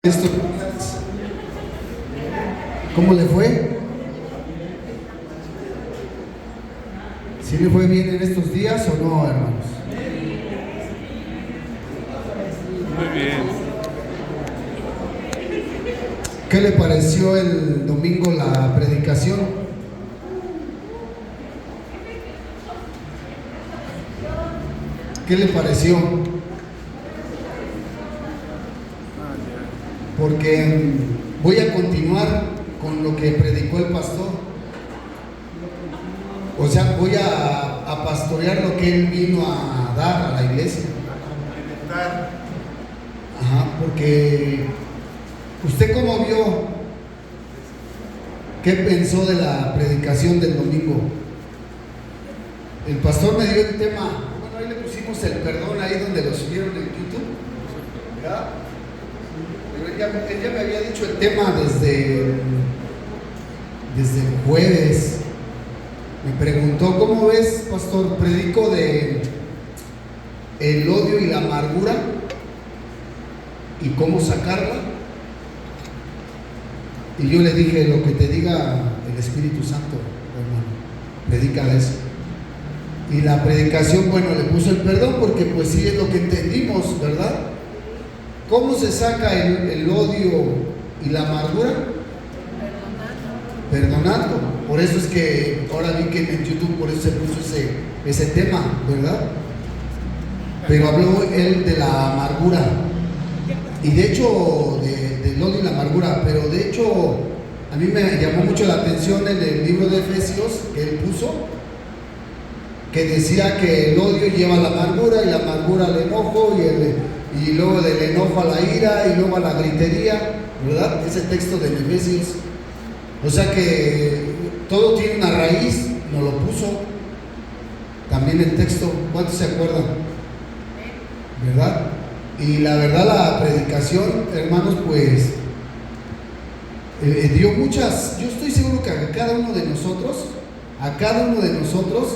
Esto, ¿cómo le fue? ¿Sí le fue bien en estos días o no, hermanos? Muy bien. ¿Qué le pareció el domingo la predicación? ¿Qué le pareció? Porque voy a continuar con lo que predicó el pastor. O sea, voy a pastorear lo que él vino a dar a la iglesia. Ajá, porque ¿usted cómo vio? ¿Qué pensó de la predicación del domingo? El pastor me dio el tema. Bueno, ahí le pusimos el perdón ahí donde lo subieron en YouTube, ¿verdad? Pero él ya me había dicho el tema desde el jueves. Me preguntó: ¿cómo ves, pastor? Predico de el odio y la amargura y cómo sacarla. Y yo le dije: lo que te diga el Espíritu Santo, hermano, predica de eso. Y la predicación, bueno, le puso el perdón porque pues sí es lo que entendimos, ¿verdad? ¿Cómo se saca el odio y la amargura? Perdonando. Por eso es que ahora vi que en YouTube por eso se puso ese tema, ¿verdad? Pero habló él de la amargura. Y de hecho, del odio y la amargura. Pero de hecho, a mí me llamó mucho la atención en el libro de Efesios que él puso, que decía que el odio lleva a la amargura y la amargura al enojo y luego del enojo a la ira y luego a la gritería, ¿verdad? Ese texto de Efesios. O sea que todo tiene una raíz, nos lo puso también el texto. ¿Cuántos se acuerdan? ¿Verdad? Y la verdad, la predicación, hermanos, pues dio muchas. Yo estoy seguro que a cada uno de nosotros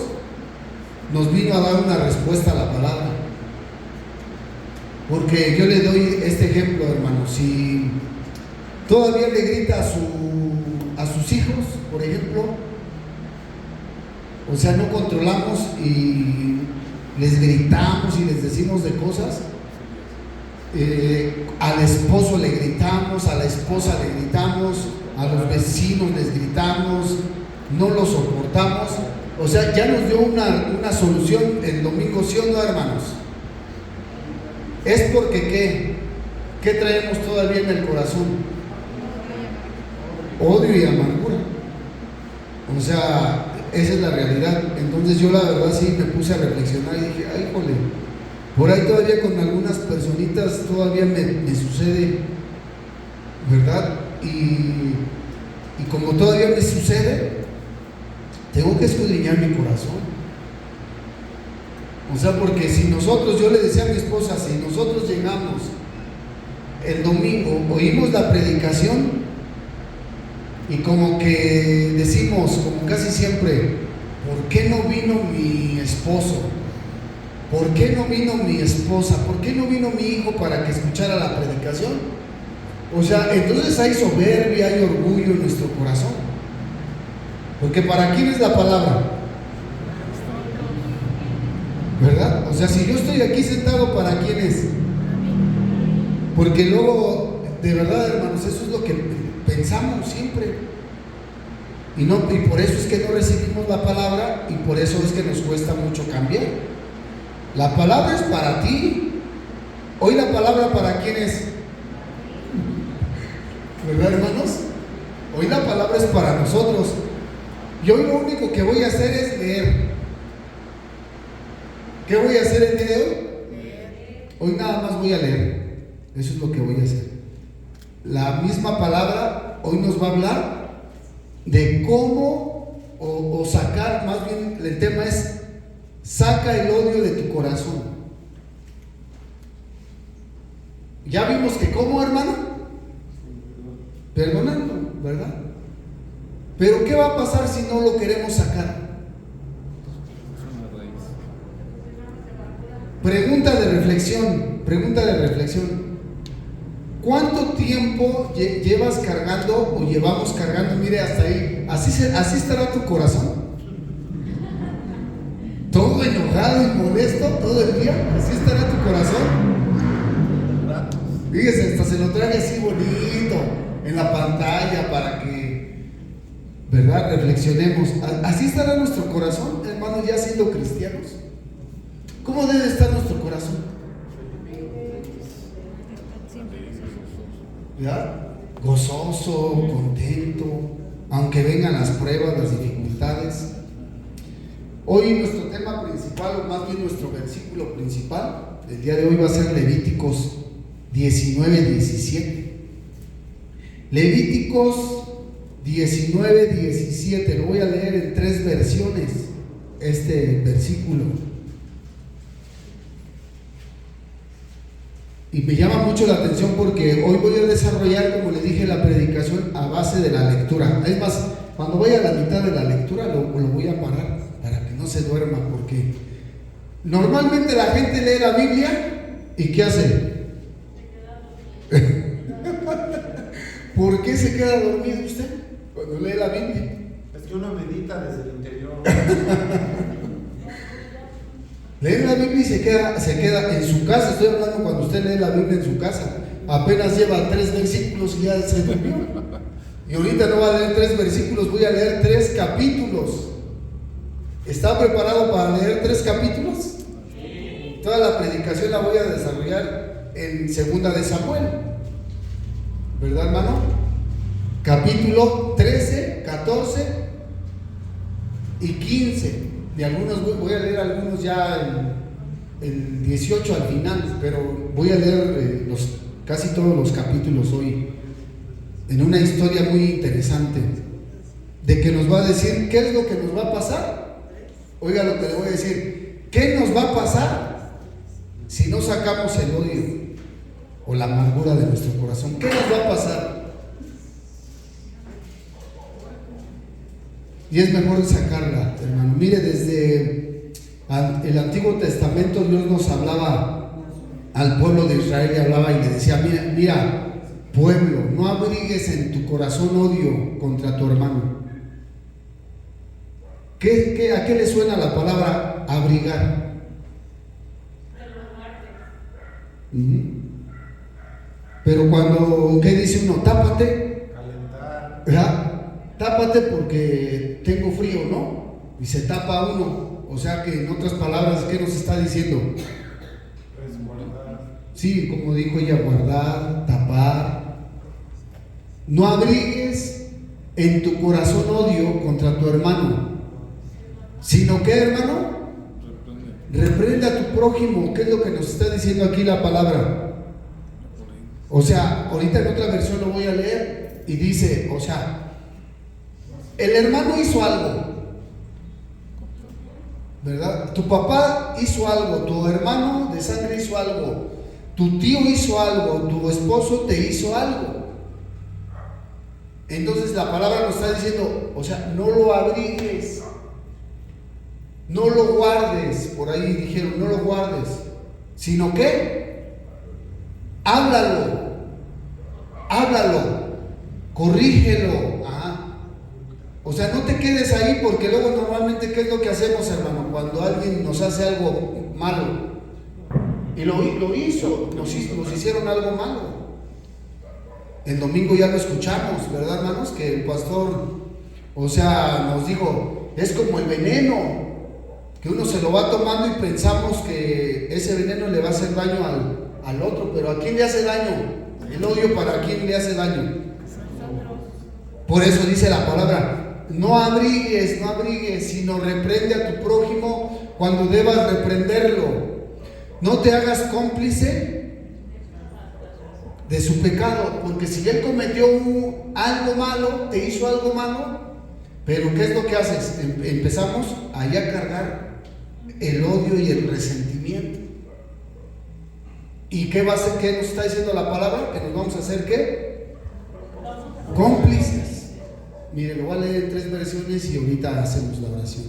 nos vino a dar una respuesta a la palabra. Porque yo le doy este ejemplo, hermano. Si todavía le grita a sus hijos, por ejemplo, o sea, no controlamos y les gritamos y les decimos de cosas, al esposo le gritamos, a la esposa le gritamos, a los vecinos les gritamos, no lo soportamos. O sea, ya nos dio una solución el domingo, ¿sí o no, hermanos? Es porque ¿qué traemos todavía en el corazón? Odio y amargura. O sea, esa es la realidad. Entonces yo la verdad sí me puse a reflexionar y dije: ay, jole, por ahí todavía con algunas personitas todavía me sucede, ¿verdad? Y como todavía me sucede, tengo que escudriñar mi corazón. O sea, porque si nosotros, yo le decía a mi esposa, si nosotros llegamos el domingo, oímos la predicación y como que decimos, como casi siempre: ¿por qué no vino mi esposo? ¿Por qué no vino mi esposa? ¿Por qué no vino mi hijo para que escuchara la predicación? O sea, entonces hay soberbia, hay orgullo en nuestro corazón. Porque ¿para quién es la palabra? ¿Verdad? O sea, si yo estoy aquí sentado, ¿para quién es? Porque luego, de verdad, hermanos, eso es lo que pensamos siempre. Y por eso es que no recibimos la palabra y por eso es que nos cuesta mucho cambiar. La palabra es para ti. Hoy la palabra ¿para quién es? ¿Verdad, hermanos? Hoy la palabra es para nosotros. Y hoy lo único que voy a hacer es leer. ¿Qué voy a hacer el día de hoy? Hoy nada más voy a leer. Eso es lo que voy a hacer. La misma palabra hoy nos va a hablar de cómo o sacar, más bien el tema es: saca el odio de tu corazón. Ya vimos que cómo, hermano, perdonando, ¿verdad? Pero ¿qué va a pasar si no lo queremos sacar? Pregunta de reflexión. ¿Cuánto tiempo llevas cargando o llevamos cargando? Mire, hasta ahí. Así estará tu corazón. Todo enojado y molesto todo el día. Así estará tu corazón. Fíjese, hasta se lo trae así bonito en la pantalla para que, ¿verdad?, reflexionemos. Así estará nuestro corazón, hermanos, ya siendo cristianos. ¿Cómo debe estar nuestro corazón? ¿Ya? Gozoso, contento, aunque vengan las pruebas, las dificultades. Hoy nuestro tema principal, o más bien nuestro versículo principal del día de hoy va a ser Levíticos 19:17. Levíticos 19:17, lo voy a leer en 3 versiones, este versículo. Y me llama mucho la atención porque hoy voy a desarrollar, como le dije, la predicación a base de la lectura. Es más, cuando vaya a la mitad de la lectura lo voy a parar para que no se duerma, porque normalmente la gente lee la Biblia y ¿qué hace? ¿Por qué se queda dormido usted cuando lee la Biblia? Es que uno medita desde el interior. Lee la Biblia y se queda en su casa. Estoy hablando cuando usted lee la Biblia en su casa. Apenas lleva 3 versículos y ya se durmió. Y ahorita no va a leer 3 versículos, voy a leer 3 capítulos. ¿Está preparado para leer 3 capítulos? Toda la predicación la voy a desarrollar en 2 de Samuel, ¿verdad, hermano? Capítulo 13, 14 y 15. De algunos voy a leer algunos ya el 18 al final, pero voy a leer casi todos los capítulos hoy, en una historia muy interesante, de que nos va a decir qué es lo que nos va a pasar. Oiga lo que le voy a decir, ¿qué nos va a pasar si no sacamos el odio o la amargura de nuestro corazón? ¿Qué nos va a pasar? Y es mejor sacarla, hermano. Mire, desde el Antiguo Testamento Dios nos hablaba al pueblo de Israel y hablaba y le decía, mira, pueblo, no abrigues en tu corazón odio contra tu hermano. ¿A qué le suena la palabra abrigar? Pero cuando, ¿qué dice uno? Tápate. Calentar. ¿Verdad? Tápate porque tengo frío, ¿no? Y se tapa uno. O sea que en otras palabras, ¿qué nos está diciendo? Resguardar. Sí, como dijo ella, guardar, tapar. No abrigues en tu corazón odio contra tu hermano, sino que, hermano, reprende a tu prójimo. ¿Qué es lo que nos está diciendo aquí la palabra? O sea, ahorita en otra versión lo voy a leer y dice, o sea, el hermano hizo algo, ¿verdad? Tu papá hizo algo, tu hermano de sangre hizo algo, tu tío hizo algo, tu esposo te hizo algo. Entonces la palabra nos está diciendo, o sea, no lo abrigues, no lo guardes. Por ahí dijeron, no lo guardes, sino que háblalo, corrígelo. O sea, no te quedes ahí, porque luego normalmente, ¿qué es lo que hacemos, hermano? Cuando alguien nos hace algo malo, y lo hizo, nos hicieron algo malo. El domingo ya lo escuchamos, ¿verdad, hermanos? Que el pastor, o sea, nos dijo, es como el veneno, que uno se lo va tomando y pensamos que ese veneno le va a hacer daño al otro, pero ¿a quién le hace daño? El odio, ¿para quién le hace daño? Por eso dice la palabra, no abrigues, sino reprende a tu prójimo cuando debas reprenderlo. No te hagas cómplice de su pecado, porque si él cometió algo malo, te hizo algo malo, pero ¿qué es lo que haces? Empezamos ahí a cargar el odio y el resentimiento. ¿Y qué va a hacer? ¿Qué nos está diciendo la palabra? Que nos vamos a hacer ¿qué? Cómplices. Mire, lo voy a leer en 3 versiones y ahorita hacemos la oración.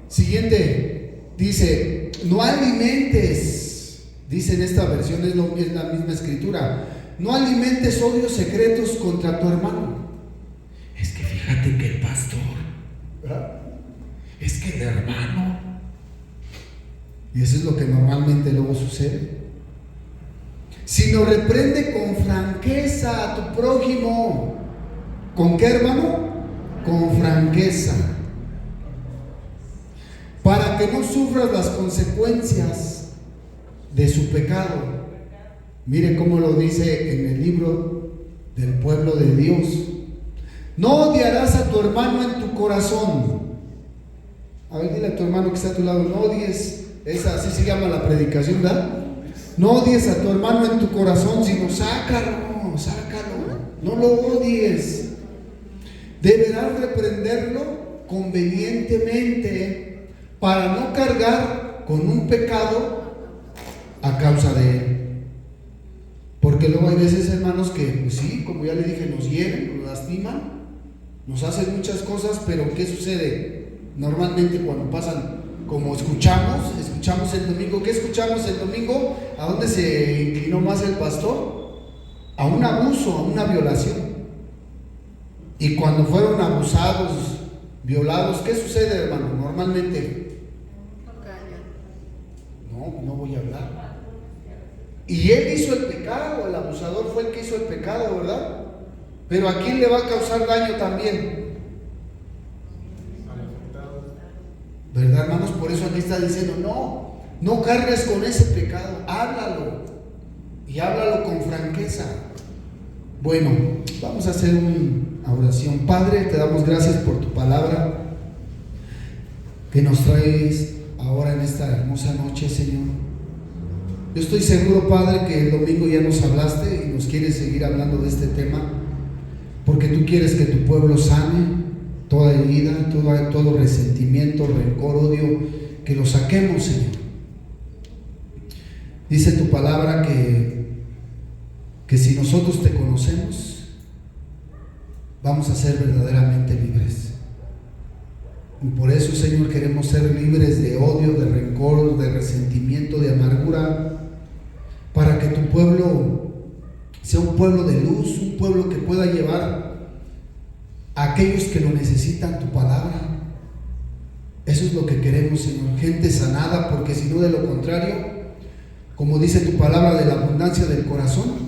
Siguiente, dice, no alimentes, dice en esta versión, es la misma escritura, no alimentes odios secretos contra tu hermano. Es que fíjate que el pastor, ¿verdad? Es que el hermano. Y eso es lo que normalmente luego sucede. Sino reprende con franqueza a tu prójimo. ¿Con qué, hermano? Con franqueza. Para que no sufras las consecuencias de su pecado. Mire cómo lo dice en el libro del pueblo de Dios. No odiarás a tu hermano en tu corazón. A ver, dile a tu hermano que está a tu lado, no odies, así se llama la predicación, ¿verdad? No odies a tu hermano en tu corazón, sino sácalo, no lo odies. Deberás reprenderlo convenientemente para no cargar con un pecado a causa de él. Porque luego hay veces, hermanos, que pues sí, como ya le dije, nos hieren, nos lastiman, nos hacen muchas cosas, pero ¿qué sucede? Normalmente cuando pasan, como escuchamos el domingo, ¿qué escuchamos el domingo? ¿A dónde se inclinó más el pastor? A un abuso, a una violación. Y cuando fueron abusados, violados, ¿qué sucede, hermano? Normalmente, no voy a hablar. Y él hizo el pecado, el abusador fue el que hizo el pecado, ¿verdad? Pero ¿a quién le va a causar daño también? ¿Verdad, hermanos? Por eso aquí está diciendo, no cargues con ese pecado, háblalo. Y háblalo con franqueza. Bueno, vamos a hacer una oración. Padre, te damos gracias por tu palabra que nos traes ahora en esta hermosa noche, Señor. Yo estoy seguro, Padre, que el domingo ya nos hablaste y nos quieres seguir hablando de este tema, porque tú quieres que tu pueblo sane toda herida, todo resentimiento, rencor, odio, que lo saquemos, Señor. Dice tu palabra que si nosotros te conocemos, vamos a ser verdaderamente libres. Y por eso, Señor, queremos ser libres de odio, de rencor, de resentimiento, de amargura, para que tu pueblo sea un pueblo de luz, un pueblo que pueda llevar a aquellos que lo necesitan tu palabra. Eso es lo que queremos, Señor, gente sanada, porque si no, de lo contrario, como dice tu palabra, de la abundancia del corazón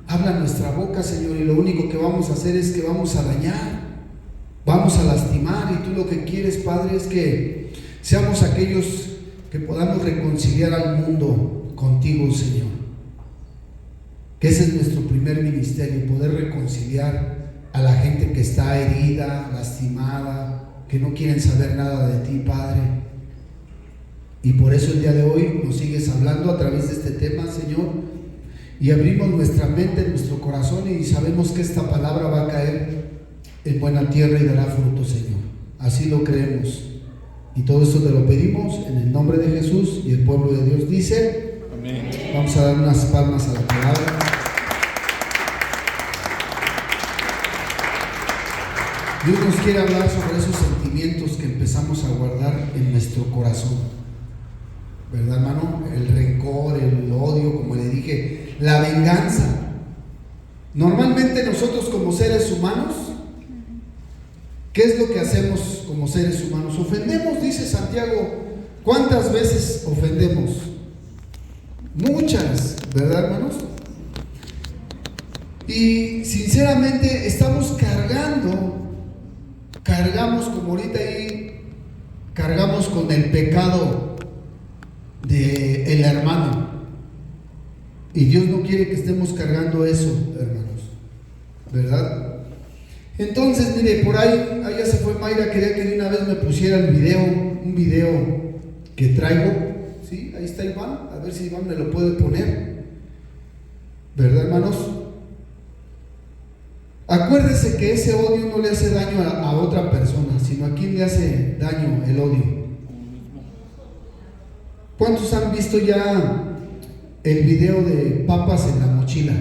habla nuestra boca, Señor, y lo único que vamos a hacer es que vamos a dañar, vamos a lastimar, y tú lo que quieres, Padre, es que seamos aquellos que podamos reconciliar al mundo contigo, Señor. Que ese es nuestro primer ministerio, poder reconciliar a la gente que está herida, lastimada, que no quieren saber nada de ti, Padre. Y por eso el día de hoy nos sigues hablando a través de este tema, Señor, y abrimos nuestra mente, nuestro corazón, y sabemos que esta palabra va a caer en buena tierra y dará fruto, Señor. Así lo creemos, y todo esto te lo pedimos en el nombre de Jesús. Y el pueblo de Dios dice amén. Vamos a dar unas palmas a la palabra. Dios nos quiere hablar sobre esos sentimientos que empezamos a guardar en nuestro corazón, ¿verdad, hermano? El rencor, el odio, como le dije, la venganza. Normalmente nosotros como seres humanos, ¿qué es lo que hacemos como seres humanos? Ofendemos, dice Santiago. ¿Cuántas veces ofendemos? Muchas, ¿verdad, hermanos? Y sinceramente estamos cargamos como ahorita ahí, cargamos con el pecado del hermano. Y Dios no quiere que estemos cargando eso, hermanos, ¿verdad? Entonces, mire, por ahí ya se fue Mayra, quería que de una vez me pusiera el video, un video que traigo. ¿Sí? Ahí está Iván, a ver si Iván me lo puede poner, ¿verdad, hermanos? Acuérdese que ese odio no le hace daño a otra persona, sino a quien le hace daño el odio. ¿Cuántos han visto ya el video de papas en la mochila?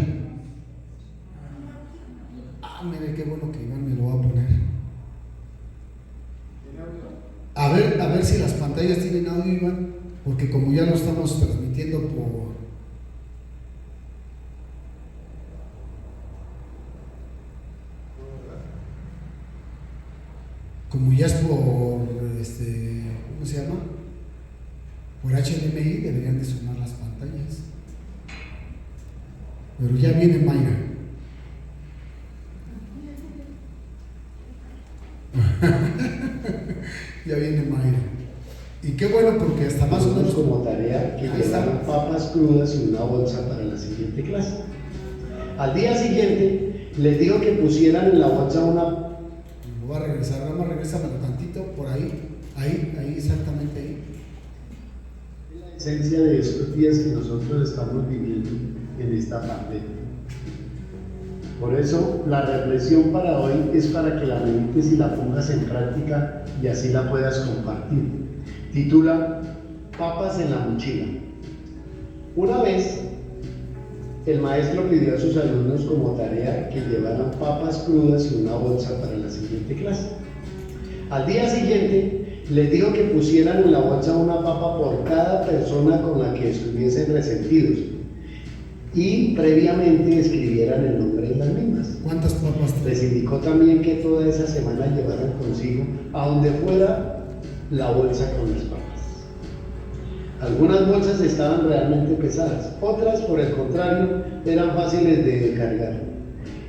Mire qué bueno que Iván me lo va a poner. A ver si las pantallas tienen audio, Iván, porque como ya lo estamos transmitiendo por como ya es por, ¿cómo se llama? Por HDMI deberían de sonar las pantallas. Pero ya viene Mayra. Ya viene Mayra. Y qué bueno, porque hasta más o menos como tarea que llevaron papas crudas y una bolsa para la siguiente clase. Al día siguiente les dijo que pusieran en la bolsa una... Voy a regresar, vamos a regresarme tantito por ahí, exactamente ahí. La esencia de estos días que nosotros estamos viviendo en esta pandemia. Por eso la reflexión para hoy es para que la medites y la pongas en práctica y así la puedas compartir. Titula Papas en la mochila. Una vez el maestro pidió a sus alumnos como tarea que llevaran papas crudas y una bolsa para la siguiente clase. Al día siguiente les dijo que pusieran en la bolsa una papa por cada persona con la que estuviesen resentidos y previamente escribieran el nombre de las mismas. ¿Cuántas papas Les indicó también que toda esa semana llevaran consigo a donde fuera la bolsa con las papas. Algunas bolsas estaban realmente pesadas, otras por el contrario eran fáciles de cargar.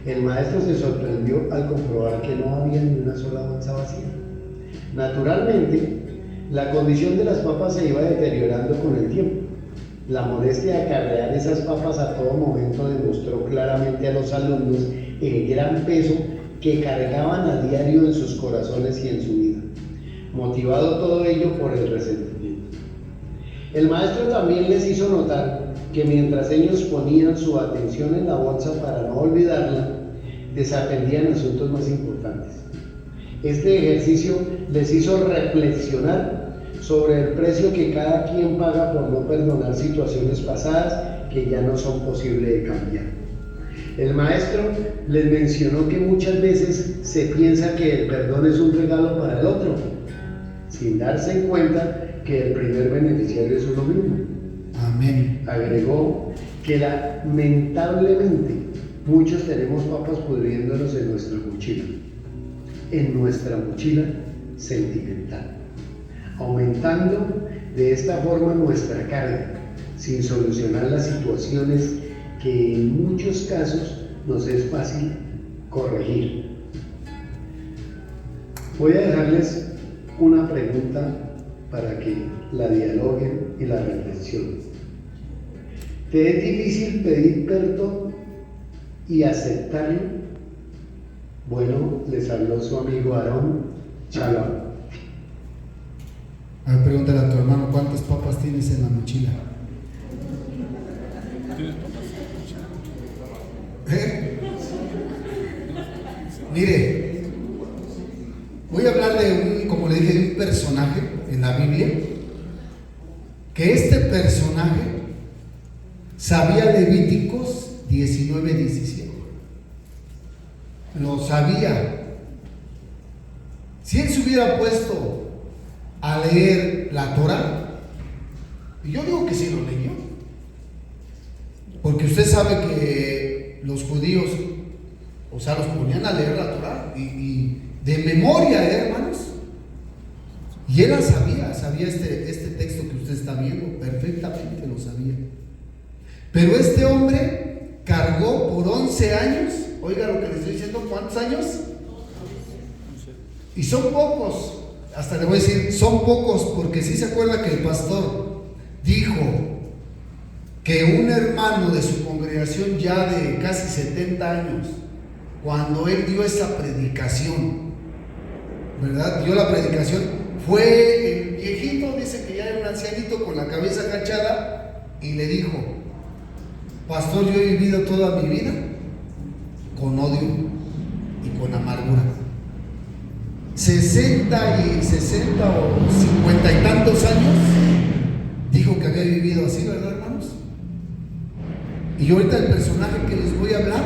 El maestro se sorprendió al comprobar que no había ni una sola bolsa vacía. Naturalmente, la condición de las papas se iba deteriorando con el tiempo. La molestia de acarrear esas papas a todo momento demostró claramente a los alumnos el gran peso que cargaban a diario en sus corazones y en su vida, motivado todo ello por el resentimiento. El maestro también les hizo notar que mientras ellos ponían su atención en la bolsa para no olvidarla, desatendían asuntos más importantes. Este ejercicio les hizo reflexionar sobre el precio que cada quien paga por no perdonar situaciones pasadas que ya no son posibles de cambiar. El maestro les mencionó que muchas veces se piensa que el perdón es un regalo para el otro, sin darse en cuenta que el primer beneficiario es uno mismo. Amén. Agregó que lamentablemente muchos tenemos papas pudriéndonos en nuestra mochila sentimental, aumentando de esta forma nuestra carga, sin solucionar las situaciones que en muchos casos nos es fácil corregir. Voy a dejarles una pregunta para que la dialoguen y la reflexionen. ¿Te es difícil pedir perdón y aceptarlo? Bueno, les habló su amigo Aarón. Shalom. A ver, pregúntale a tu hermano, ¿cuántas papas tienes en la mochila? ¿Tienes papas? Mire, voy a hablar de como le dije, de un personaje en la Biblia, que este personaje sabía Levíticos 19-17. Lo sabía. Si él se hubiera puesto a leer la Torah, y yo digo que sí lo leyó, porque usted sabe que los judíos, o sea, los ponían a leer la Torah y de memoria, hermanos, y él la sabía este texto que usted está viendo, perfectamente lo sabía. Pero este hombre cargó por 11 años, oiga lo que le estoy diciendo, ¿cuántos años? Y son pocos, hasta le voy a decir, son pocos, porque sí se acuerda que el pastor dijo que un hermano de su congregación ya de casi 70 años, cuando él dio esa predicación, ¿verdad? Dio la predicación, fue el viejito, dice que ya era un ancianito con la cabeza agachada, y le dijo: pastor, yo he vivido toda mi vida con odio y con amargura. 60 o 50 y tantos años dijo que había vivido así, ¿verdad, hermanos? Y ahorita el personaje que les voy a hablar,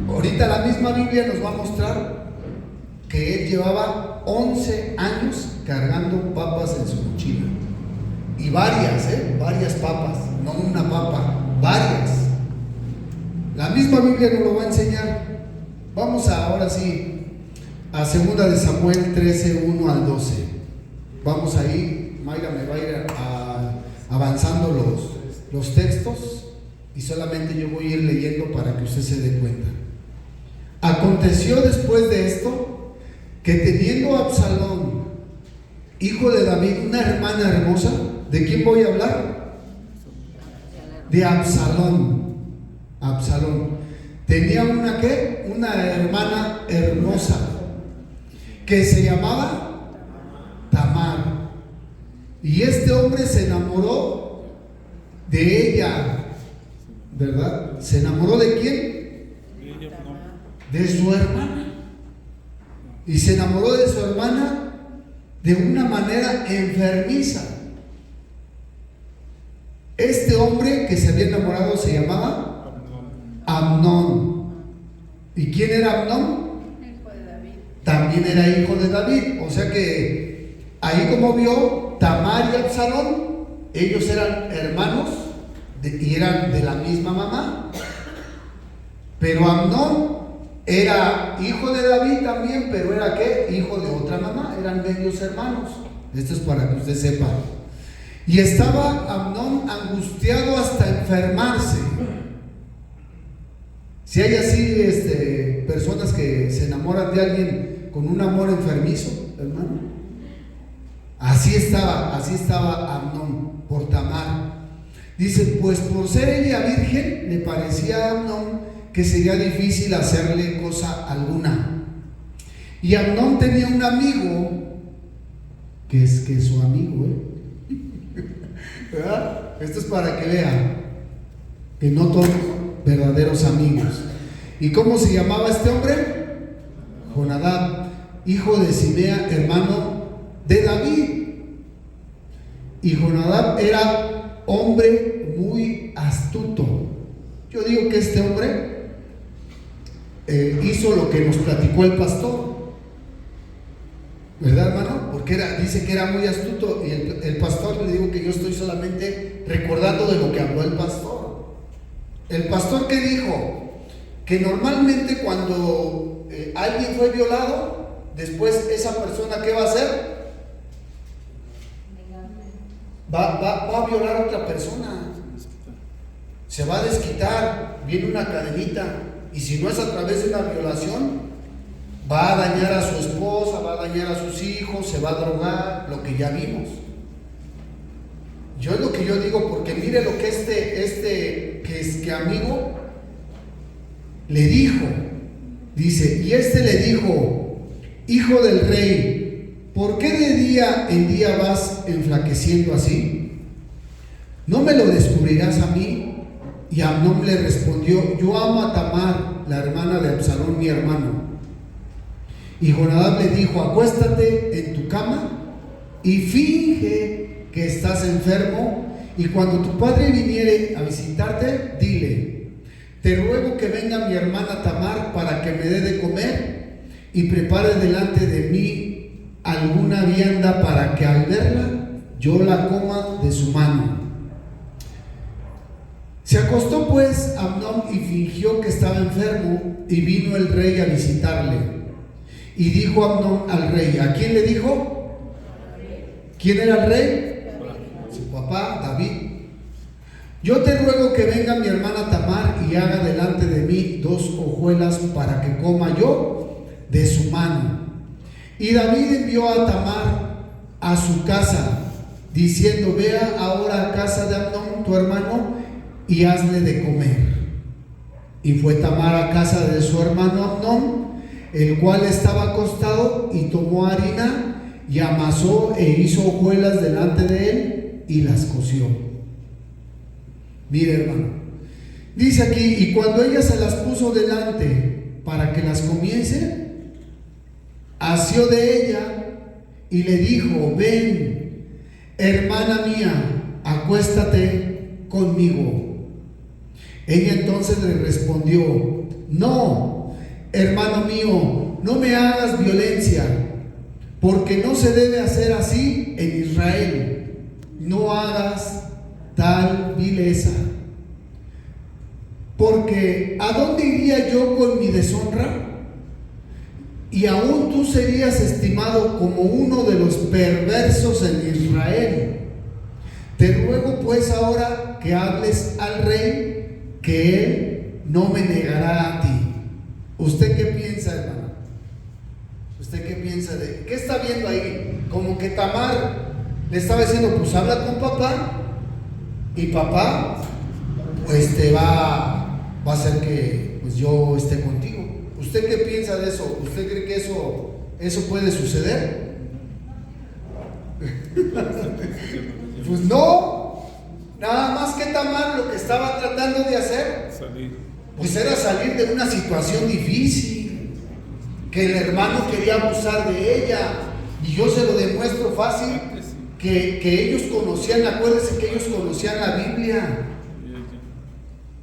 ahorita la misma Biblia nos va a mostrar que él llevaba 11 años cargando papas en su mochila. Y varias papas, no una papa, varias. La misma Biblia nos lo va a enseñar. Vamos ahora sí a 2 de Samuel 13, 1 al 12. Vamos ahí, Mayra me va a ir avanzando los textos y solamente yo voy a ir leyendo para que usted se dé cuenta. Aconteció después de esto que teniendo Absalón, hijo de David, una hermana hermosa. ¿De quién voy a hablar? De Absalón. Absalón tenía una ¿qué? Una hermana hermosa que se llamaba Tamar, y este hombre se enamoró de ella, ¿verdad? ¿Se enamoró de quién? De su hermana. Y se enamoró de su hermana de una manera enfermiza. Este hombre que se había enamorado se llamaba Amnón. ¿Y quién era Amnón? Hijo de David. También era hijo de David. O sea que ahí, como vio, Tamar y Absalón, ellos eran hermanos y eran de la misma mamá. Pero Amnón era hijo de David también, pero era ¿qué? Hijo de otra mamá. Eran medios hermanos. Esto es para que usted sepa. Y estaba Amnón angustiado hasta enfermarse. Si hay así personas que se enamoran de alguien con un amor enfermizo, hermano, así estaba Amnón por Tamar. Dice, pues por ser ella virgen, le parecía a Amnón que sería difícil hacerle cosa alguna. Y Amnón tenía un amigo, que es su amigo, ¿verdad? Esto es para que vean que no todos son verdaderos amigos. ¿Y cómo se llamaba este hombre? Jonadab, hijo de Simea, hermano de David. Y Jonadab era hombre muy astuto. Yo digo que este hombre hizo lo que nos platicó el pastor, ¿verdad, hermano? Porque dice que era muy astuto, y el pastor, le digo que yo estoy solamente recordando de lo que habló el pastor. El pastor, ¿qué dijo? Que normalmente cuando alguien fue violado, después esa persona, ¿qué va a hacer? Va a violar a otra persona, se va a desquitar, viene una cadenita, y si no es a través de una violación, va a dañar a su esposa, va a dañar a sus hijos, se va a drogar, lo que ya vimos. Yo es lo que yo digo, porque mire lo que que amigo le dijo. Dice, y le dijo, hijo del rey, ¿por qué de día en día vas enflaqueciendo así? ¿No me lo descubrirás a mí? Y Amnón le respondió, yo amo a Tamar, la hermana de Absalón, mi hermano. Y Jonadab le dijo, acuéstate en tu cama y finge que estás enfermo, y cuando tu padre viniere a visitarte, dile, te ruego que venga mi hermana Tamar para que me dé de comer y prepare delante de mí alguna vianda para que al verla yo la coma de su mano. Se acostó pues Amnón y fingió que estaba enfermo, y vino el rey a visitarle. Y dijo Amnón al rey, ¿a quién le dijo? ¿Quién era el rey? Su papá, David. Yo te ruego que venga mi hermana Tamar y haga delante de mí 2 hojuelas para que coma yo de su mano. Y David envió a Tamar a su casa, diciendo, vea ahora a casa de Amnón, tu hermano, y hazle de comer. Y fue Tamar a casa de su hermano Amnón, el cual estaba acostado, y tomó harina y amasó e hizo hojuelas delante de él y las coció. Mire, hermano, dice aquí, y cuando ella se las puso delante para que las comiese, asió de ella y le dijo, ven, hermana mía, acuéstate conmigo. Ella entonces le respondió, no, hermano mío, no me hagas violencia, porque no se debe hacer así en Israel. No hagas tal vileza, porque ¿a dónde iría yo con mi deshonra? y aún tú serías estimado como uno de los perversos en Israel. Te ruego pues ahora que hables al rey, que él no me negará a ti. ¿Usted qué piensa, hermano? ¿Usted qué piensa de qué está viendo ahí? Como que Tamar le estaba diciendo, pues habla con papá, y papá pues te va a hacer que pues yo esté contigo. ¿Usted qué piensa de eso? ¿Usted cree que eso puede suceder? Pues no, nada más que Tamar lo que estaba tratando de hacer pues era salir de una situación difícil, que el hermano quería abusar de ella, y yo se lo demuestro fácil, que ellos conocían, acuérdense que ellos conocían la Biblia,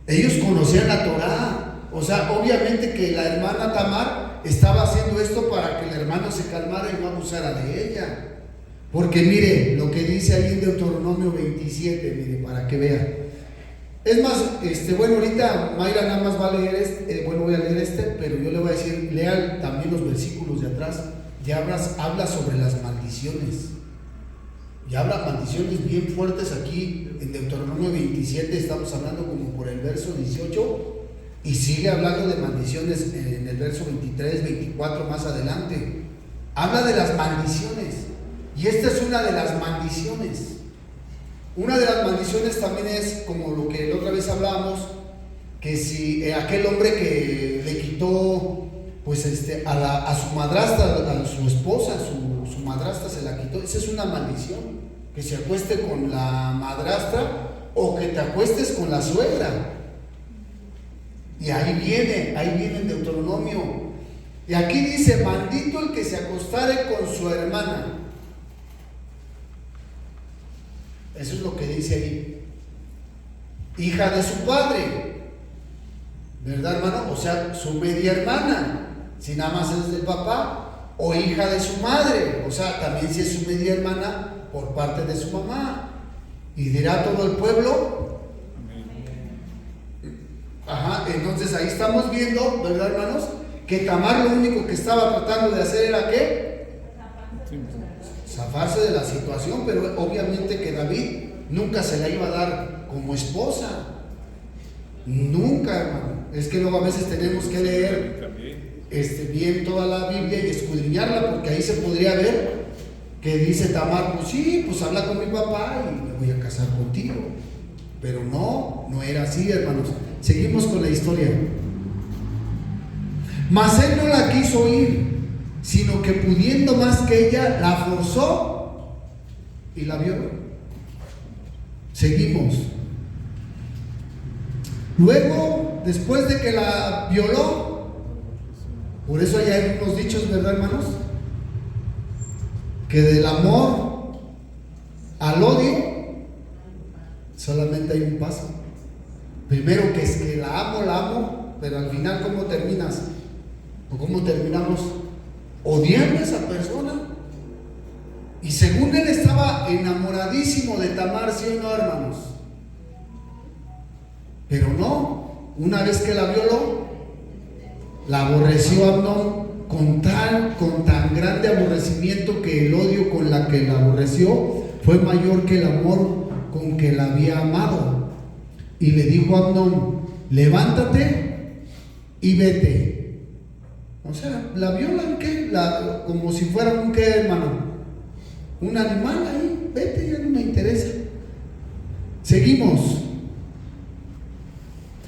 ellos conocían la Torá. O sea, obviamente que la hermana Tamar estaba haciendo esto para que el hermano se calmara y no abusara de ella. Porque mire lo que dice ahí en Deuteronomio 27, mire, para que vean. Es más, bueno, ahorita Mayra nada más va a leer voy a leer pero yo le voy a decir, lean también los versículos de atrás. Ya habla sobre las maldiciones. Y habla maldiciones bien fuertes aquí en Deuteronomio 27, estamos hablando como por el verso 18. Y sigue hablando de maldiciones en el verso 23, 24 más adelante. Habla de las maldiciones. Y esta es una de las maldiciones. Una de las maldiciones también es como lo que la otra vez hablábamos, que si aquel hombre que le quitó pues a su madrastra, a su esposa, su madrastra se la quitó, esa es una maldición. Que se acueste con la madrastra o que te acuestes con la suegra. Y ahí viene en Deuteronomio. Y aquí dice, maldito el que se acostare con su hermana. Eso es lo que dice ahí. Hija de su padre. ¿Verdad, hermano? O sea, su media hermana. Si nada más es del papá. O hija de su madre. O sea, también si es su media hermana por parte de su mamá. Y dirá todo el pueblo. Ajá, entonces ahí estamos viendo, ¿verdad, hermanos? Que Tamar lo único que estaba tratando de hacer era ¿qué? Zafarse de la situación, pero obviamente que David nunca se la iba a dar como esposa. Nunca, hermano. Es que luego a veces tenemos que leer bien toda la Biblia y escudriñarla, porque ahí se podría ver que dice Tamar, pues sí, pues habla con mi papá y me voy a casar contigo. Pero no era así, hermanos. Seguimos con la historia. Mas él no la quiso oír, sino que pudiendo más que ella, la forzó y la violó. Seguimos. Luego, después de que la violó, por eso hay unos dichos, ¿verdad, hermanos? Que del amor al odio solamente hay un paso. Primero que es que la amo, pero al final ¿cómo terminas? ¿O cómo terminamos? Odiando a esa persona. Y según él estaba enamoradísimo de Tamar, ¿sí o no, hermanos? Pero no, una vez que la violó, la aborreció a Amnón con tan grande aborrecimiento que el odio con la que la aborreció fue mayor que el amor con que la había amado. Y le dijo a Amnón, levántate y vete. O sea, la violan, ¿qué? Como si fuera un ¿qué, hermano? Un animal ahí, vete, ya no me interesa. Seguimos.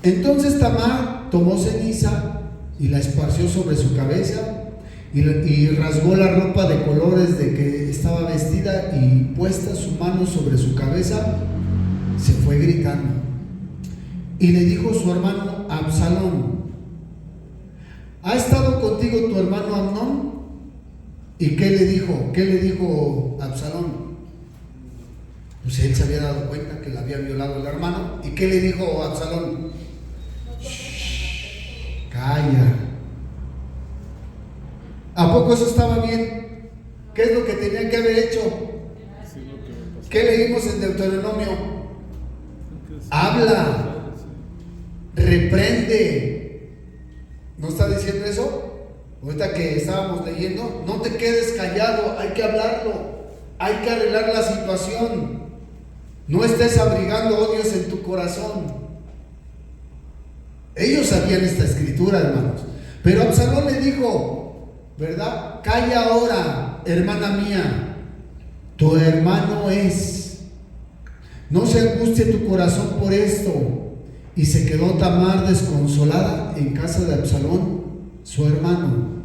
Entonces Tamar tomó ceniza y la esparció sobre su cabeza y rasgó la ropa de colores de que estaba vestida, y puesta su mano sobre su cabeza, se fue gritando. Y le dijo su hermano Absalón, ¿ha estado contigo tu hermano Amnón? ¿Y qué le dijo? ¿Qué le dijo Absalón? Pues él se había dado cuenta que la había violado el hermano. ¿Y qué le dijo Absalón? Shh, calla. ¿A poco eso estaba bien? ¿Qué es lo que tenía que haber hecho? ¿Qué leímos en Deuteronomio? Habla, reprende. ¿No está diciendo eso? ahorita que estábamos leyendo, no te quedes callado, hay que hablarlo, hay que arreglar la situación. No estés abrigando odios en tu corazón. Ellos sabían esta escritura, hermanos. Pero Absalón le dijo, ¿verdad? Calla ahora, hermana mía, tu hermano es. No se angustie tu corazón por esto. Y se quedó Tamar desconsolada en casa de Absalón, su hermano.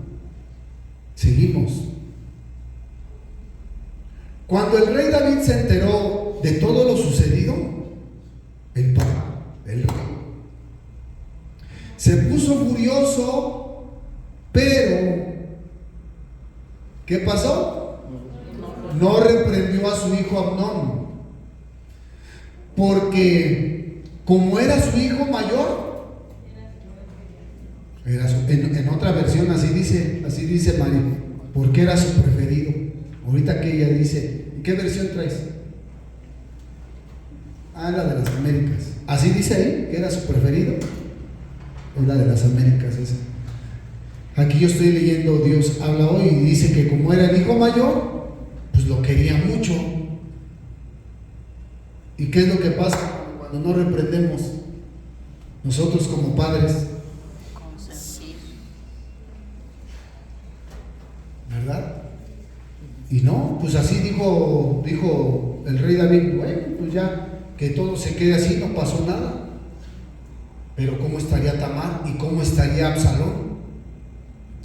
Seguimos. Cuando el rey David se enteró de todo lo sucedido, el rey se puso furioso, pero ¿qué pasó? No reprendió a su hijo Amnón, porque como era su hijo mayor, en otra versión así dice María, porque era su preferido. Ahorita que ella dice, ¿qué versión traes? Ah, la de las Américas. Así dice ahí, que era su preferido. O la de las Américas esa. Aquí yo estoy leyendo Dios habla hoy y dice que como era el hijo mayor, pues lo quería mucho. ¿Y qué es lo que pasa cuando no reprendemos? Nosotros como padres, ¿verdad? Y no, pues así dijo el rey David, bueno, pues ya que todo se quede así, no pasó nada. Pero ¿cómo estaría Tamar y cómo estaría Absalón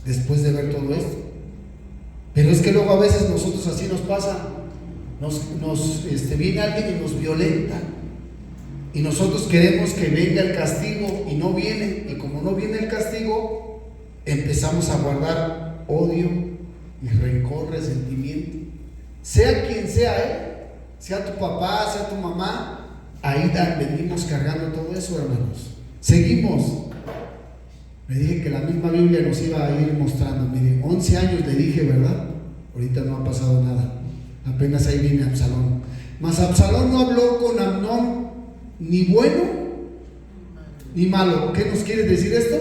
después de ver todo esto? Pero es que luego a veces nosotros así nos pasa, viene alguien y nos violenta y nosotros queremos que venga el castigo y no viene, y como no viene el castigo empezamos a guardar odio y rencor, resentimiento, sea quien sea, sea tu papá, sea tu mamá, ahí venimos cargando todo eso, hermanos. Seguimos. Le dije que la misma Biblia nos iba a ir mostrando. Mire, 11 años le dije, ¿verdad? Ahorita no ha pasado nada. Apenas ahí viene Absalón. Mas Absalón no habló con Amnón ni bueno ni malo. ¿Qué nos quiere decir esto?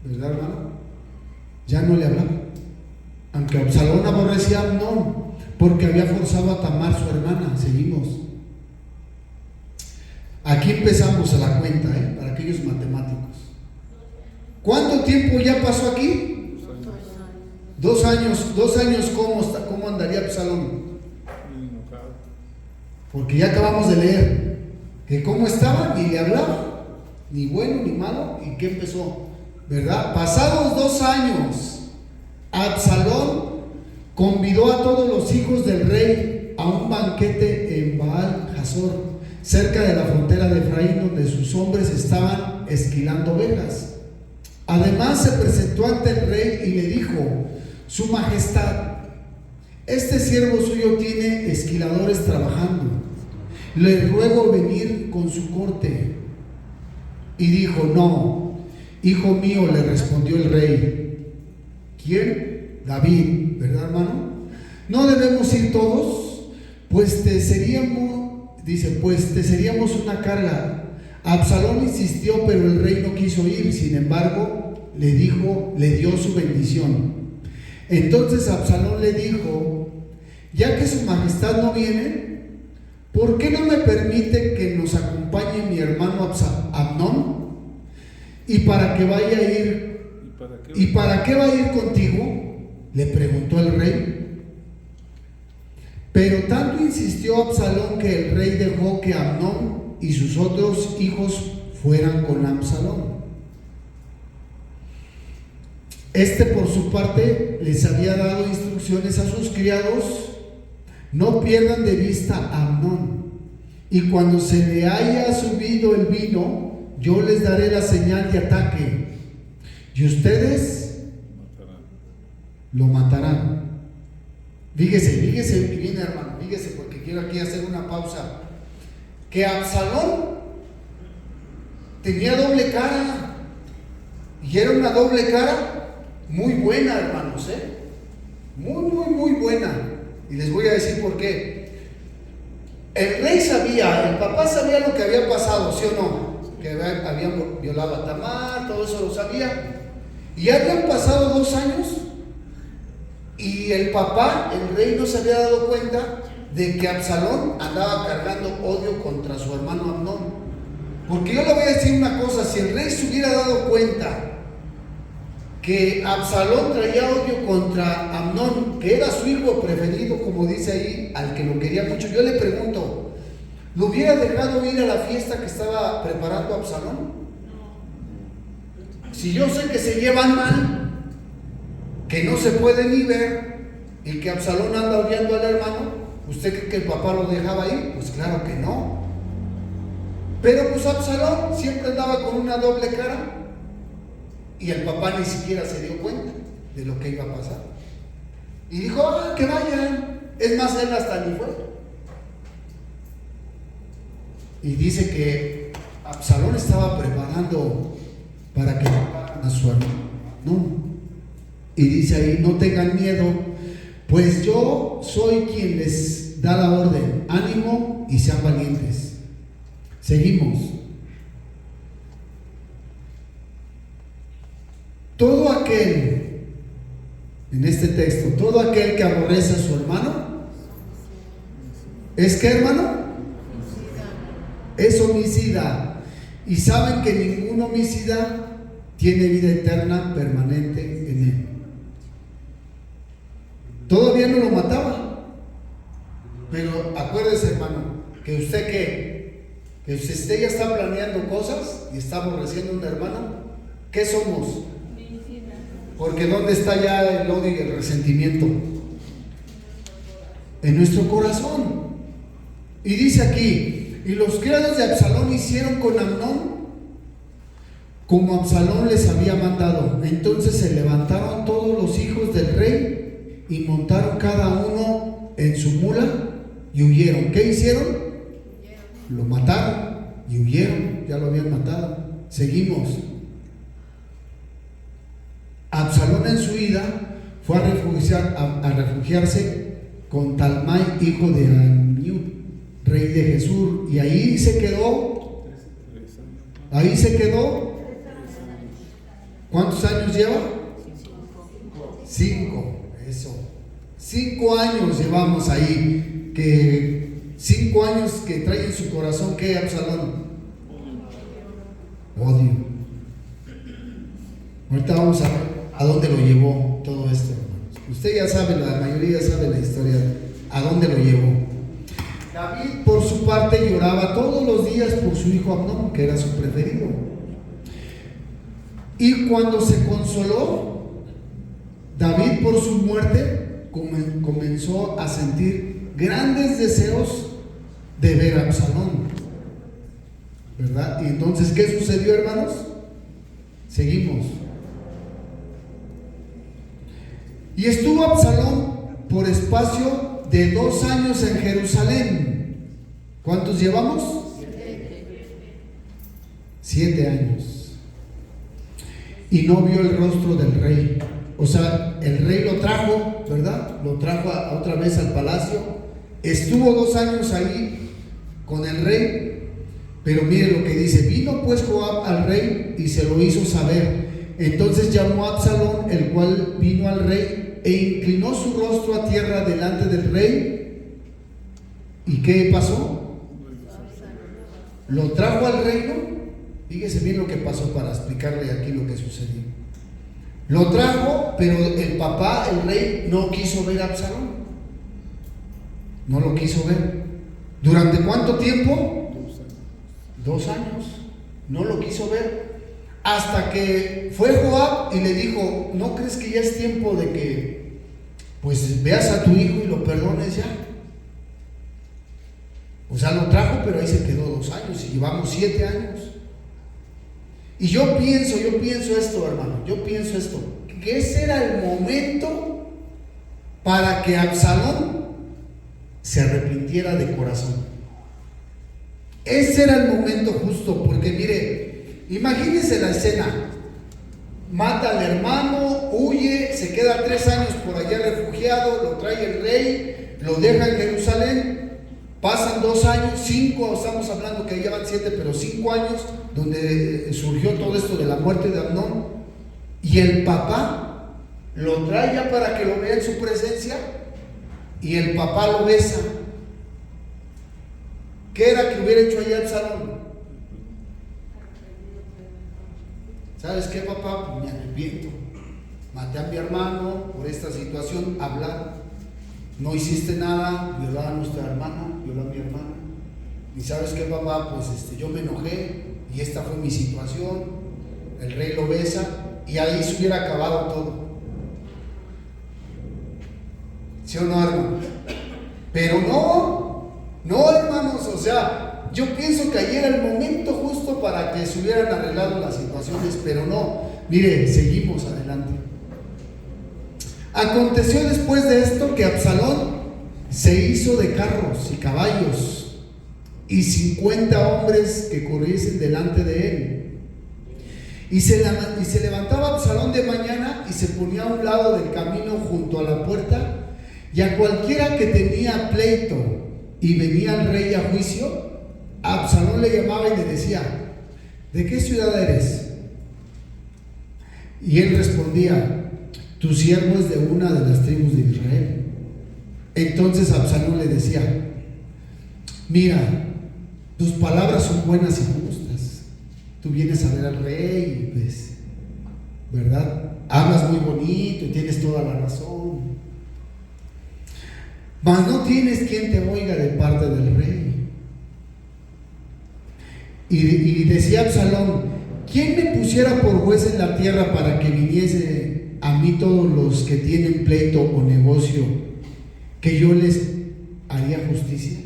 ¿Verdad, hermano? Ya no le hablaba. Aunque Absalón aborrecía a Amnón porque había forzado a Tamar, su hermana. Seguimos. Aquí empezamos a la cuenta, para aquellos matemáticos. ¿Cuánto tiempo ya pasó aquí? 2 años. 2 años, ¿cómo andaría Absalón? Porque ya acabamos de leer que cómo estaba, ni le hablaba, ni bueno ni malo. ¿Y qué empezó? ¿Verdad? Pasados 2 años, Absalón convidó a todos los hijos del rey a un banquete en Baal Hazor, cerca de la frontera de Efraín, donde sus hombres estaban esquilando ovejas. Además se presentó ante el rey y le dijo: Su majestad, este siervo suyo tiene esquiladores trabajando, le ruego venir con su corte. Y dijo: No, hijo mío, le respondió el rey. ¿Quién? David, ¿verdad, hermano? ¿No debemos ir todos? Pues te seríamos una carga. Absalón insistió, pero el rey no quiso ir. Sin embargo, le dio su bendición. Entonces Absalón le dijo: ya que su majestad no viene, ¿por qué no me permite que nos acompañe mi hermano Amnón? ¿Y para qué vaya a ir? ¿Y para qué va a ir contigo?, le preguntó el rey. Pero tanto insistió Absalón que el rey dejó que Amnón y sus otros hijos fueran con Absalón. Este, por su parte, les había dado instrucciones a sus criados: no pierdan de vista a Amnón, y cuando se le haya subido el vino, yo les daré la señal de ataque, y ustedes lo matarán. Fíjese bien, hermano, fíjese, porque quiero aquí hacer una pausa. Que Absalón tenía doble cara, y era una doble cara muy buena, hermanos, muy buena. Y les voy a decir por qué. El rey sabía, el papá sabía lo que había pasado, ¿sí o no? Que habían violado a Tamar, todo eso lo sabía. Y habían pasado 2 años y el papá, el rey, no se había dado cuenta de que Absalón andaba cargando odio contra su hermano Amnón. Porque yo le voy a decir una cosa, si el rey se hubiera dado cuenta que Absalón traía odio contra Amnón, que era su hijo preferido, como dice ahí, al que lo quería mucho, yo le pregunto, ¿lo hubiera dejado ir a la fiesta que estaba preparando Absalón? Si yo sé que se llevan mal, que no se puede ni ver y que Absalón anda odiando al hermano, ¿usted cree que el papá lo dejaba ir? Pues claro que no. Pero pues Absalón siempre andaba con una doble cara y el papá ni siquiera se dio cuenta de lo que iba a pasar. Y dijo, que vayan. Es más, él hasta ni fue. Y dice que Absalón estaba preparando para que mataran a su hermano. No. Y dice ahí, no tengan miedo, pues yo soy quien les da la orden. Ánimo y sean valientes. Seguimos. Todo aquel, en este texto, todo aquel que aborrece a su hermano, ¿es qué, hermano? Es homicida. Y saben que ningún homicida tiene vida eterna permanente en él. Todavía no lo mataba. Pero acuérdese, hermano, que usted que usted ya está planeando cosas y está aborreciendo a un hermano, ¿qué somos? Porque ¿dónde está ya el odio y el resentimiento? En nuestro corazón. Y dice aquí, y los criados de Absalón hicieron con Amnón como Absalón les había mandado. Entonces se levantaron todos los hijos del rey y montaron cada uno en su mula y huyeron. ¿Qué hicieron? Lo mataron y huyeron, ya lo habían matado. Seguimos. Absalón en su ida fue a refugiarse con Talmai, hijo de Amiud, rey de Jesús, y ahí se quedó. Ahí se quedó. ¿Cuántos años lleva? 5. Eso. 5 años llevamos ahí. Que 5 años que trae en su corazón, ¿qué, Absalón? Odio. Ahorita vamos a ver a dónde lo llevó todo esto, hermanos. Usted ya sabe, la mayoría sabe la historia, a dónde lo llevó. David, por su parte, lloraba todos los días por su hijo Amnón, que era su preferido. Y cuando se consoló David por su muerte, comenzó a sentir grandes deseos de ver a Absalón, ¿verdad? Y entonces, ¿qué sucedió, hermanos? Seguimos. Y estuvo Absalón por espacio de 2 años en Jerusalén. ¿Cuántos llevamos? 7 años. Y no vio el rostro del rey. O sea, el rey lo trajo, ¿verdad? Lo trajo otra vez al palacio. Estuvo 2 años ahí con el rey. Pero mire lo que dice: vino pues Joab al rey y se lo hizo saber. Entonces llamó a Absalón, el cual vino al rey e inclinó su rostro a tierra delante del rey. ¿Y qué pasó? Lo trajo al reino. Fíjese bien lo que pasó para explicarle aquí lo que sucedió. Lo trajo, pero el papá, el rey, no quiso ver a Absalón. No lo quiso ver. ¿Durante cuánto tiempo? 2 años. No lo quiso ver. Hasta que fue Joab y le dijo: ¿no crees que ya es tiempo de que pues veas a tu hijo y lo perdones ya? O sea, lo trajo, pero ahí se quedó 2 años y llevamos 7 años. Y yo pienso esto, hermano, yo pienso esto, que ese era el momento para que Absalón se arrepintiera de corazón. Ese era el momento justo, porque mire, imagínense la escena: mata al hermano, huye, se queda 3 años por allá refugiado, lo trae el rey, lo deja en Jerusalén, pasan 2 años, 5, estamos hablando que ya van 7, pero 5 años, donde surgió todo esto de la muerte de Amnón. Y el papá lo trae ya para que lo vea en su presencia, y el papá lo besa. ¿Qué era que hubiera hecho allá Absalón? ¿Sabes qué, papá? Me arrepiento. Maté a mi hermano por esta situación. Hablar. No hiciste nada, violó a nuestra hermana, violó a mi hermana. Y ¿sabes qué, papá? Pues yo me enojé y esta fue mi situación. El rey lo besa y ahí se hubiera acabado todo. ¿Sí o no, hermano? Pero no, hermanos, o sea, yo pienso que ayer era el momento justo para que se hubieran arreglado las situaciones, pero no. Mire, seguimos adelante. Aconteció después de esto que Absalón se hizo de carros y caballos y 50 hombres que corriesen delante de él. Y se levantaba Absalón de mañana y se ponía a un lado del camino junto a la puerta, y a cualquiera que tenía pleito y venía el rey a juicio, Absalón le llamaba y le decía: ¿de qué ciudad eres? Y él respondía: tu siervo es de una de las tribus de Israel. Entonces Absalón le decía: mira, tus palabras son buenas y justas. Tú vienes a ver al rey, pues, ¿verdad? Hablas muy bonito y tienes toda la razón. Mas no tienes quien te oiga de parte del rey. Y decía Absalón: ¿quién me pusiera por juez en la tierra para que viniese a mí todos los que tienen pleito o negocio, que yo les haría justicia?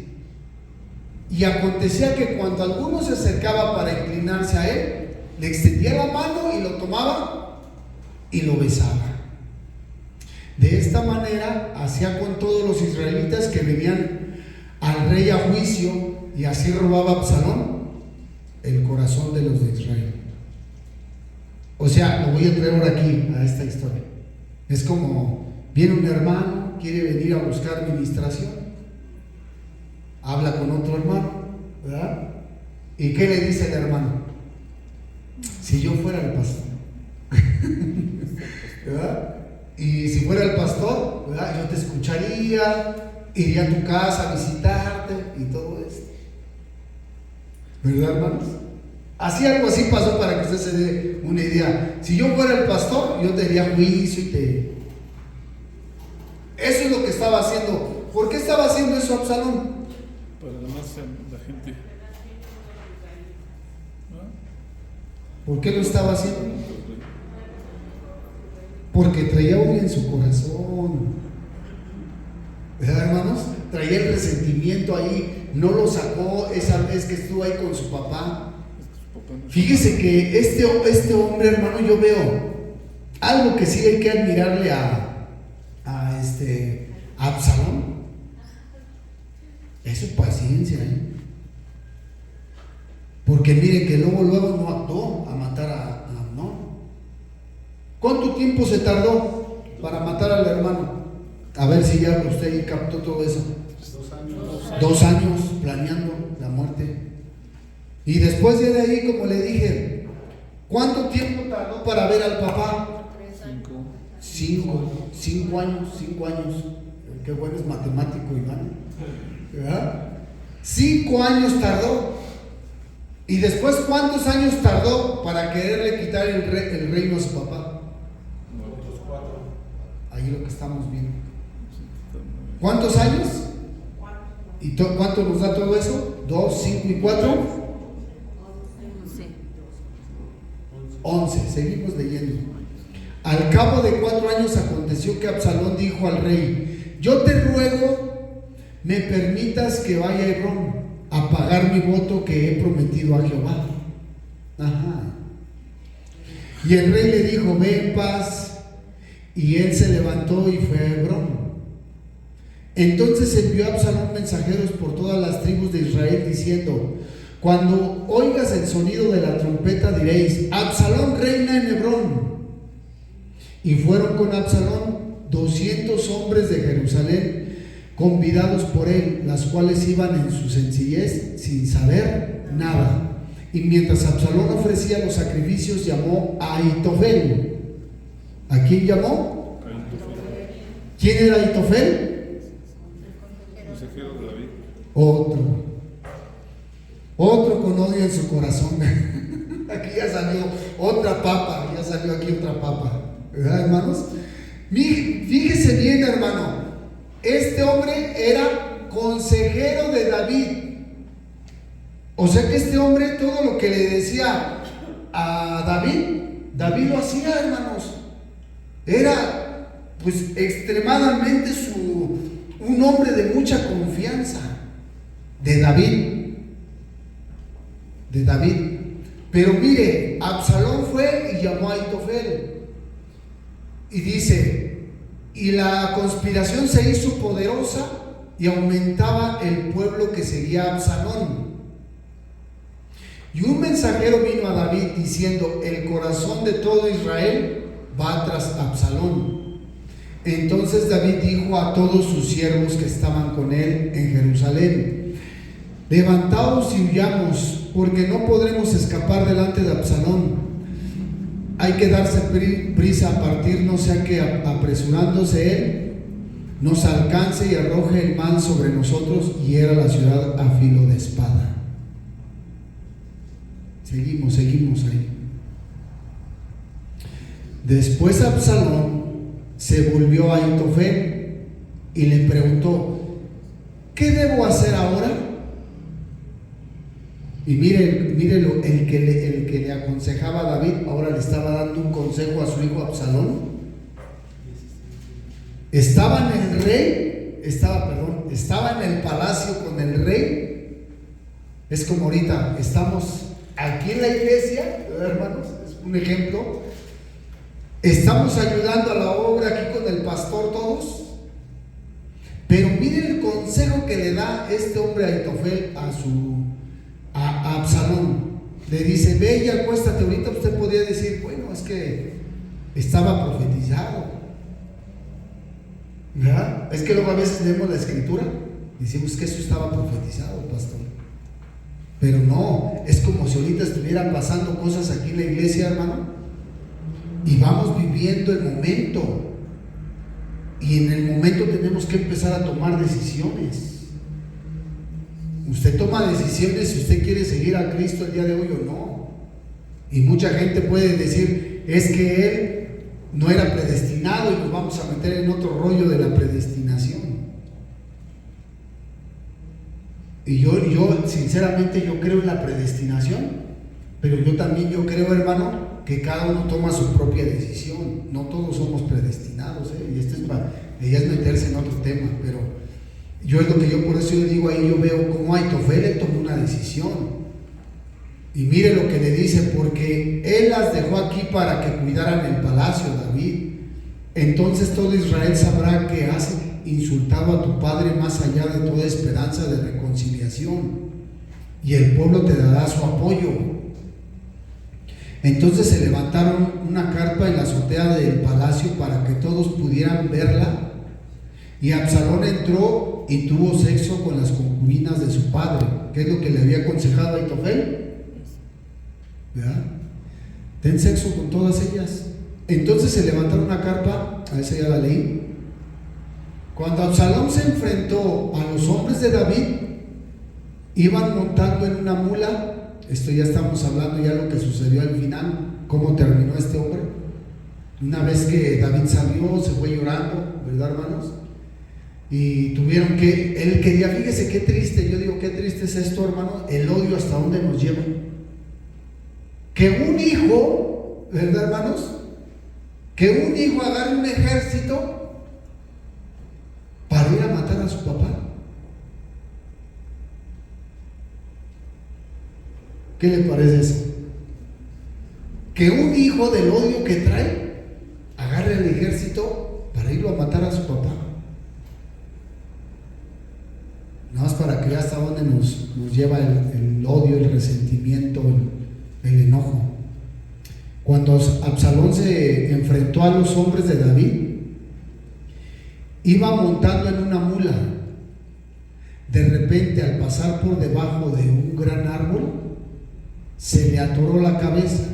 Y acontecía que cuando alguno se acercaba para inclinarse a él, le extendía la mano y lo tomaba y lo besaba. De esta manera hacía con todos los israelitas que venían al rey a juicio, y así robaba Absalón el corazón de los de Israel. O sea, lo voy a traer ahora aquí a esta historia. Es como viene un hermano, quiere venir a buscar ministración, habla con otro hermano, ¿verdad? ¿Y qué le dice el hermano? Si yo fuera el pastor, ¿verdad? Y si fuera el pastor, ¿verdad?, yo te escucharía, iría a tu casa a visitarte y todo esto, ¿verdad, hermanos? Así, algo así pasó, para que usted se dé una idea. Si yo fuera el pastor, yo te haría juicio y te... Eso es lo que estaba haciendo. ¿Por qué estaba haciendo eso Absalón? Para ganarse la gente. ¿Por qué lo estaba haciendo? Porque traía odio en su corazón, ¿verdad, hermanos? Traía el resentimiento ahí, no lo sacó esa vez que estuvo ahí con su papá. Fíjese que este hombre, hermano, yo veo algo que sí hay que admirarle a Absalón, es su paciencia, porque mire que luego no actuó a matar a Amnón. ¿Cuánto tiempo se tardó para matar al hermano? A ver si ya usted captó todo eso. 2 años. 2 años planeando la muerte. Y después de ahí, como le dije, ¿cuánto tiempo tardó para ver al papá? 5 años. Qué bueno es matemático, Iván, ¿verdad? 5 años tardó. Y después, ¿cuántos años tardó para quererle quitar el reino a su papá? Otros 4. Ahí lo que estamos viendo. ¿Cuántos años? ¿Y cuánto nos da todo eso? 2, 5 y 4. 11. Seguimos leyendo. Al cabo de 4 años aconteció que Absalón dijo al rey: yo te ruego me permitas que vaya a Hebrón a pagar mi voto que he prometido a Jehová. Ajá. Y el rey le dijo: ve en paz. Y él se levantó y fue a Hebrón. Entonces envió a Absalón mensajeros por todas las tribus de Israel diciendo: cuando oigas el sonido de la trompeta diréis: Absalón reina en Hebrón. Y fueron con Absalón 200 hombres de Jerusalén, convidados por él, las cuales iban en su sencillez sin saber nada. Y mientras Absalón ofrecía los sacrificios, llamó a Ahitofel, ¿A quién llamó? ¿Quién era Ahitofel? Consejero de David. Otro con odio en su corazón. Aquí ya salió otra papa, ya salió aquí otra papa, ¿verdad, hermanos? Fíjese bien, hermano, este hombre era consejero de David. O sea que este hombre, todo lo que le decía a David lo hacía, hermanos. Era pues extremadamente un hombre de mucha confianza de David. Pero mire, Absalón fue y llamó a Ahitofel y dice, y la conspiración se hizo poderosa y aumentaba el pueblo que seguía a Absalón. Y un mensajero vino a David diciendo, el corazón de todo Israel va tras Absalón. Entonces David dijo a todos sus siervos que estaban con él en Jerusalén, levantaos y huyamos, porque no podremos escapar delante de Absalón. Hay que darse prisa a partir, no sea que apresurándose él nos alcance y arroje el mal sobre nosotros y hiera la ciudad a filo de espada. Seguimos ahí. Después Absalón se volvió a Ahitofel y le preguntó, ¿qué debo hacer ahora? Y mire el que le aconsejaba a David, ahora le estaba dando un consejo a su hijo Absalón. Estaba en el palacio con el rey. Es como ahorita, estamos aquí en la iglesia, hermanos, es un ejemplo. Estamos ayudando a la obra aquí con el pastor todos. Pero mire el consejo que le da este hombre Ahitofel a Absalón. Le dice, ve y acuéstate. Ahorita usted podría decir, bueno, es que estaba profetizado, ¿verdad? Es que luego a veces leemos la escritura y decimos que eso estaba profetizado, pastor. Pero no, es como si ahorita estuvieran pasando cosas aquí en la iglesia, hermano, y vamos viviendo el momento. Y en el momento tenemos que empezar a tomar decisiones. Usted toma decisiones si usted quiere seguir a Cristo el día de hoy o no. Y mucha gente puede decir, es que él no era predestinado y nos vamos a meter en otro rollo de la predestinación. Y yo sinceramente yo creo en la predestinación, pero yo creo, hermano, que cada uno toma su propia decisión. No todos somos predestinados, y ya es meterse en otro tema, pero por eso yo digo ahí, yo veo cómo Ahitofel tomó una decisión. Y mire lo que le dice, porque él las dejó aquí para que cuidaran el palacio, David. Entonces todo Israel sabrá que has insultado a tu padre más allá de toda esperanza de reconciliación, y el pueblo te dará su apoyo. Entonces se levantaron una carpa en la azotea del palacio para que todos pudieran verla, y Absalón entró y tuvo sexo con las concubinas de su padre. ¿Qué es lo que le había aconsejado a Ahitofel? ¿Verdad? Ten sexo con todas ellas. Entonces se levantaron una carpa, a esa ya la leí. Cuando Absalón se enfrentó a los hombres de David, iban montando en una mula. Esto ya estamos hablando ya lo que sucedió al final, cómo terminó este hombre. Una vez que David salió, se fue llorando, ¿verdad, hermanos? Y tuvieron que, él quería, fíjese qué triste, yo digo, qué triste es esto, hermano, el odio hasta dónde nos lleva. Que un hijo, ¿verdad, hermanos? Que un hijo agarre un ejército para ir a matar a su papá. ¿Qué le parece eso? Que un hijo del odio que trae agarre el ejército para irlo a matar a su papá. Nada más para que vea hasta dónde nos lleva el odio, el resentimiento, el enojo. Cuando Absalón se enfrentó a los hombres de David, iba montando en una mula. De repente, al pasar por debajo de un gran árbol, se le atoró la cabeza.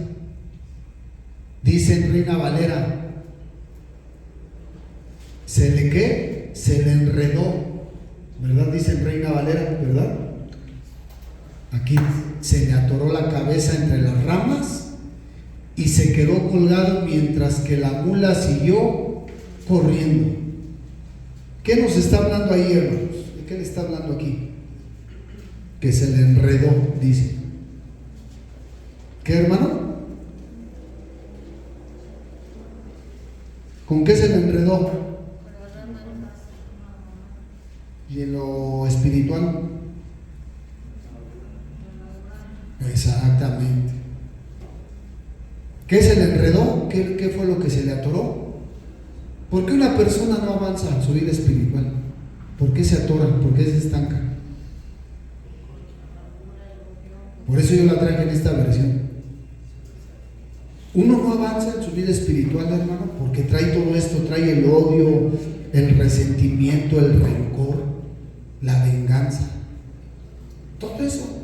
Dice en Reina Valera, se le ¿qué? Se le enredó, ¿verdad? Dice en Reina Valera, ¿verdad? Aquí se le atoró la cabeza entre las ramas y se quedó colgado mientras que la mula siguió corriendo. ¿Qué nos está hablando ahí, hermanos? ¿De qué le está hablando aquí? Que se le enredó, dice. ¿Qué, hermano? ¿Con qué se le enredó? ¿Y en lo espiritual? Exactamente. ¿Qué se le enredó? ¿Qué fue lo que se le atoró? ¿Por qué una persona no avanza en su vida espiritual? ¿Por qué se atora? ¿Por qué se estanca? Por eso yo la traje en esta versión. Uno no avanza en su vida espiritual, hermano, porque trae todo esto, trae el odio, el resentimiento, el rencor, la venganza, todo eso.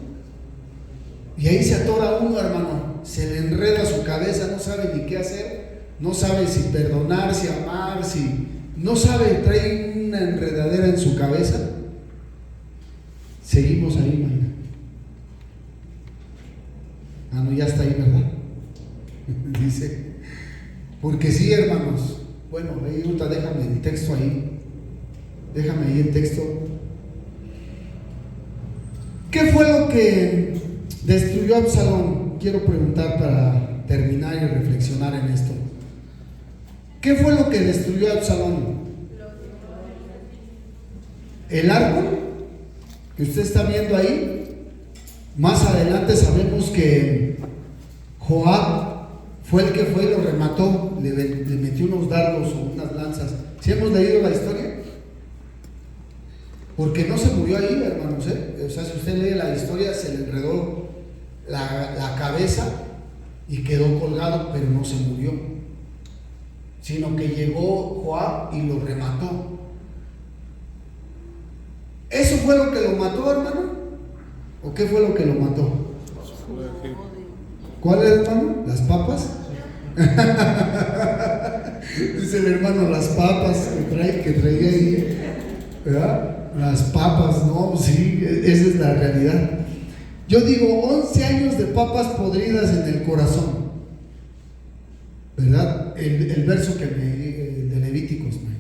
Y ahí se atora uno, hermano, se le enreda su cabeza, no sabe ni qué hacer, no sabe si perdonar, si amar, si no sabe, trae una enredadera en su cabeza. Seguimos ahí, mañana. Ah, no, ya está ahí, ¿verdad? Dice, porque sí, hermanos. Bueno, ahorita déjame el texto ahí. Déjame ahí el texto. ¿Qué fue lo que destruyó a Absalón? Quiero preguntar para terminar y reflexionar en esto. ¿Qué fue lo que destruyó a Absalón? El árbol que usted está viendo ahí. Más adelante sabemos que Joab fue el que fue y lo remató, le metió unos dardos o unas lanzas. ¿Sí hemos leído la historia? Porque no se murió ahí, hermanos, O sea, si usted lee la historia, se le enredó la cabeza y quedó colgado, pero no se murió, sino que llegó Joab y lo remató. ¿Eso fue lo que lo mató, hermano? ¿O qué fue lo que lo mató? ¿Cuál es, hermano? ¿Las papas? Dice el hermano, las papas que traía ahí, ¿verdad? Las papas, no, sí, esa es la realidad. Yo digo, 11 años de papas podridas en el corazón, ¿verdad? El verso de Levíticos, ¿no?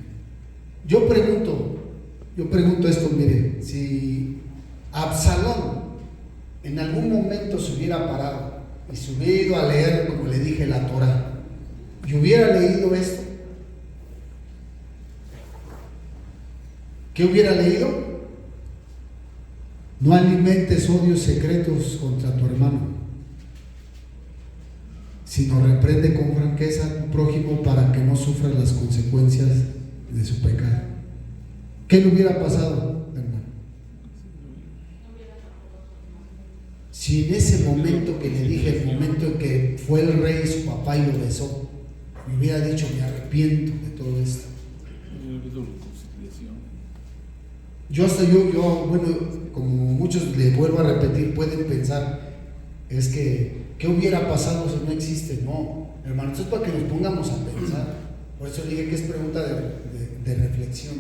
Yo pregunto esto, miren, si Absalón en algún momento se hubiera parado y se hubiera ido a leer, como le dije, la Torah, y hubiera leído esto, ¿qué hubiera leído? No alimentes odios secretos contra tu hermano, sino reprende con franqueza a tu prójimo para que no sufra las consecuencias de su pecado. ¿Qué le hubiera pasado, hermano? Si en ese momento que le dije, el momento en que fue el rey su papá y lo besó, me hubiera dicho, me arrepiento de todo esto. Bueno, como muchos le vuelvo a repetir, pueden pensar, es que, ¿qué hubiera pasado si no existe? No, hermano, esto es para que nos pongamos a pensar. Por eso dije que es pregunta de reflexión.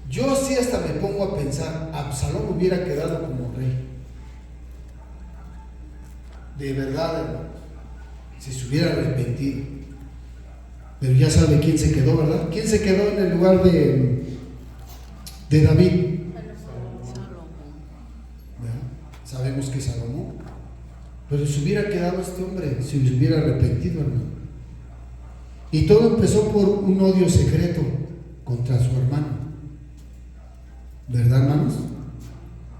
Yo sí hasta me pongo a pensar, Absalón hubiera quedado como rey. De verdad, hermano, si se hubiera arrepentido. Pero ya sabe quién se quedó, ¿verdad? ¿Quién se quedó en el lugar de David? Sabemos que Salomón. Pero si hubiera quedado este hombre, si se hubiera arrepentido, hermano. Y todo empezó por un odio secreto contra su hermano. ¿Verdad, hermanos?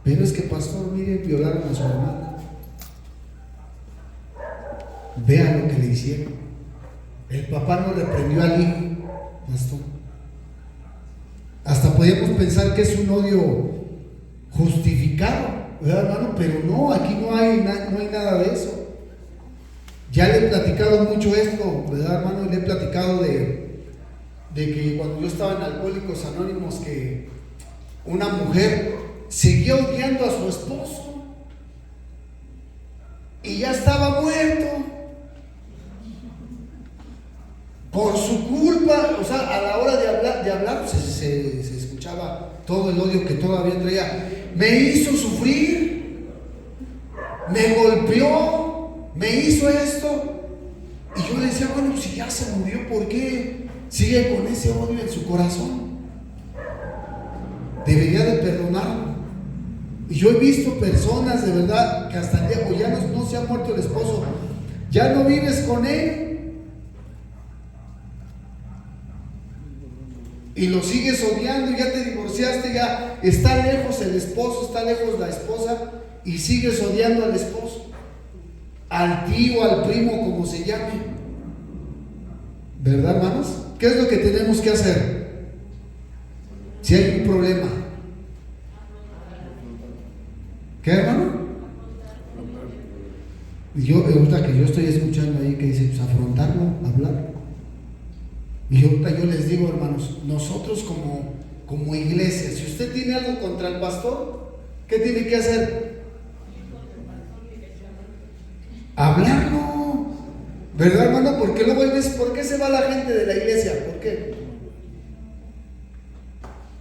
Pero es que, pastor, mire, violaron a su hermana. Vean lo que le hicieron. El papá no reprendió al hijo, pastor. Hasta podríamos pensar que es un odio justificado, ¿verdad, hermano? Pero no, aquí no hay nada de eso. Ya le he platicado mucho esto, ¿verdad, hermano? Le he platicado de que cuando yo estaba en Alcohólicos Anónimos, que una mujer seguía odiando a su esposo y ya estaba muerto. Por su culpa, o sea, a la hora de hablar se escuchaba todo el odio que todavía traía. Me hizo sufrir, me golpeó, me hizo esto. Y yo decía, bueno, si ya se murió, ¿por qué sigue con ese odio en su corazón? Debería de perdonarlo. Y yo he visto personas de verdad que hasta el día, o ya no se ha muerto el esposo, ya no vives con él y lo sigues odiando, ya te divorciaste, ya está lejos el esposo, está lejos la esposa y sigues odiando al esposo, al tío, al primo, como se llame. ¿Verdad, hermanos? ¿Qué es lo que tenemos que hacer si hay un problema? ¿Qué, hermano? Y yo, ahorita que yo estoy escuchando ahí que dice, pues afrontarlo, hablar. Y ahorita yo les digo, hermanos, nosotros como iglesia, si usted tiene algo contra el pastor, ¿qué tiene que hacer? Hablarlo, ¿verdad, hermano? Porque luego hay veces, ¿por qué se va la gente de la iglesia? ¿Por qué?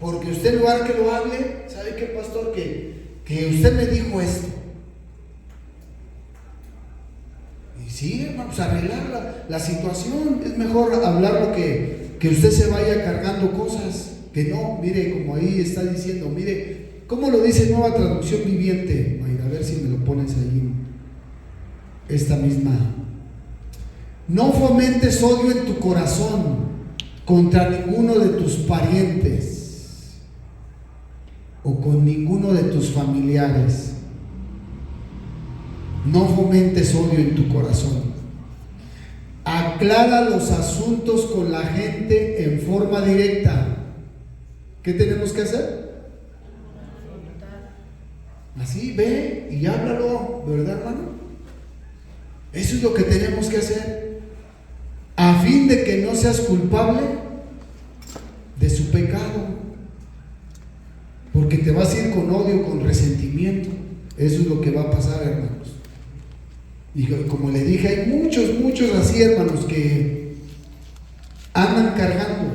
Porque usted en lugar que lo hable, ¿sabe qué, pastor? Que usted me dijo esto. Y sí, hermano, pues arreglar la situación. Es mejor hablarlo que usted se vaya cargando cosas. Que no, mire, como ahí está diciendo, mire, ¿cómo lo dice Nueva Traducción Viviente? Mayra, a ver si me lo pones ahí. Esta misma. No fomentes odio en tu corazón contra ninguno de tus parientes o con ninguno de tus familiares. No fomentes odio en tu corazón. Aclara los asuntos con la gente en forma directa. ¿Qué tenemos que hacer? Así, ve y háblalo, ¿verdad, hermano? Eso es lo que tenemos que hacer, a fin de que no seas culpable de su pecado, porque te vas a ir con odio, con resentimiento. Eso es lo que va a pasar, hermanos. Y como le dije, hay muchos así, hermanos, que andan cargando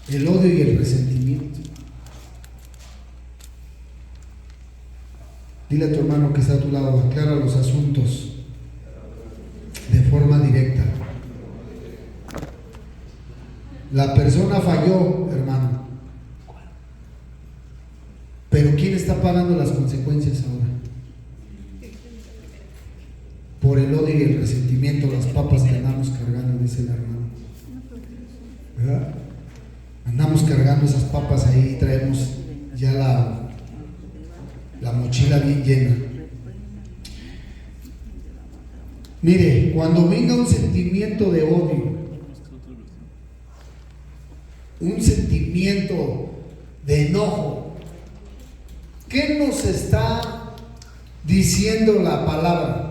el odio y el resentimiento. Dile a tu hermano que está a tu lado, aclara los asuntos de forma directa. La persona falló, hermano, pero ¿quién está pagando las consecuencias ahora? Por el odio y el resentimiento, las papas que andamos cargando, dice el hermano, ¿verdad? Andamos cargando esas papas ahí y traemos ya la mochila bien llena. Mire, cuando venga un sentimiento de odio, un sentimiento de enojo, ¿qué nos está diciendo la palabra?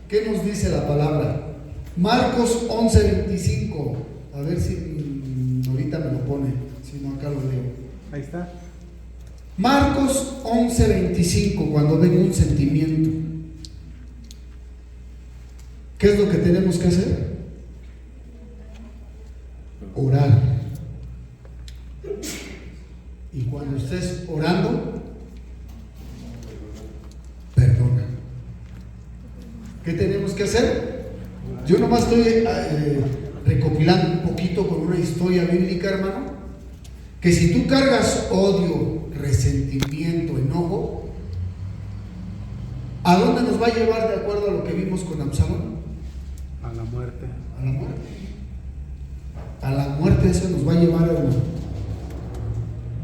¿Qué nos dice la palabra? Marcos 11:25. A ver si ahorita me lo pone, si no acá lo leo. Ahí está. Marcos 11:25, cuando venga un sentimiento, ¿qué es lo que tenemos que hacer? Orar. Y cuando estés orando, perdona. ¿Qué tenemos que hacer? Yo nomás estoy recopilando un poquito con una historia bíblica, hermano, que si tú cargas odio, resentimiento, enojo, ¿a dónde nos va a llevar de acuerdo a lo que vimos con Absalón? A la muerte. A la muerte. A la muerte eso nos va a llevar, hermano.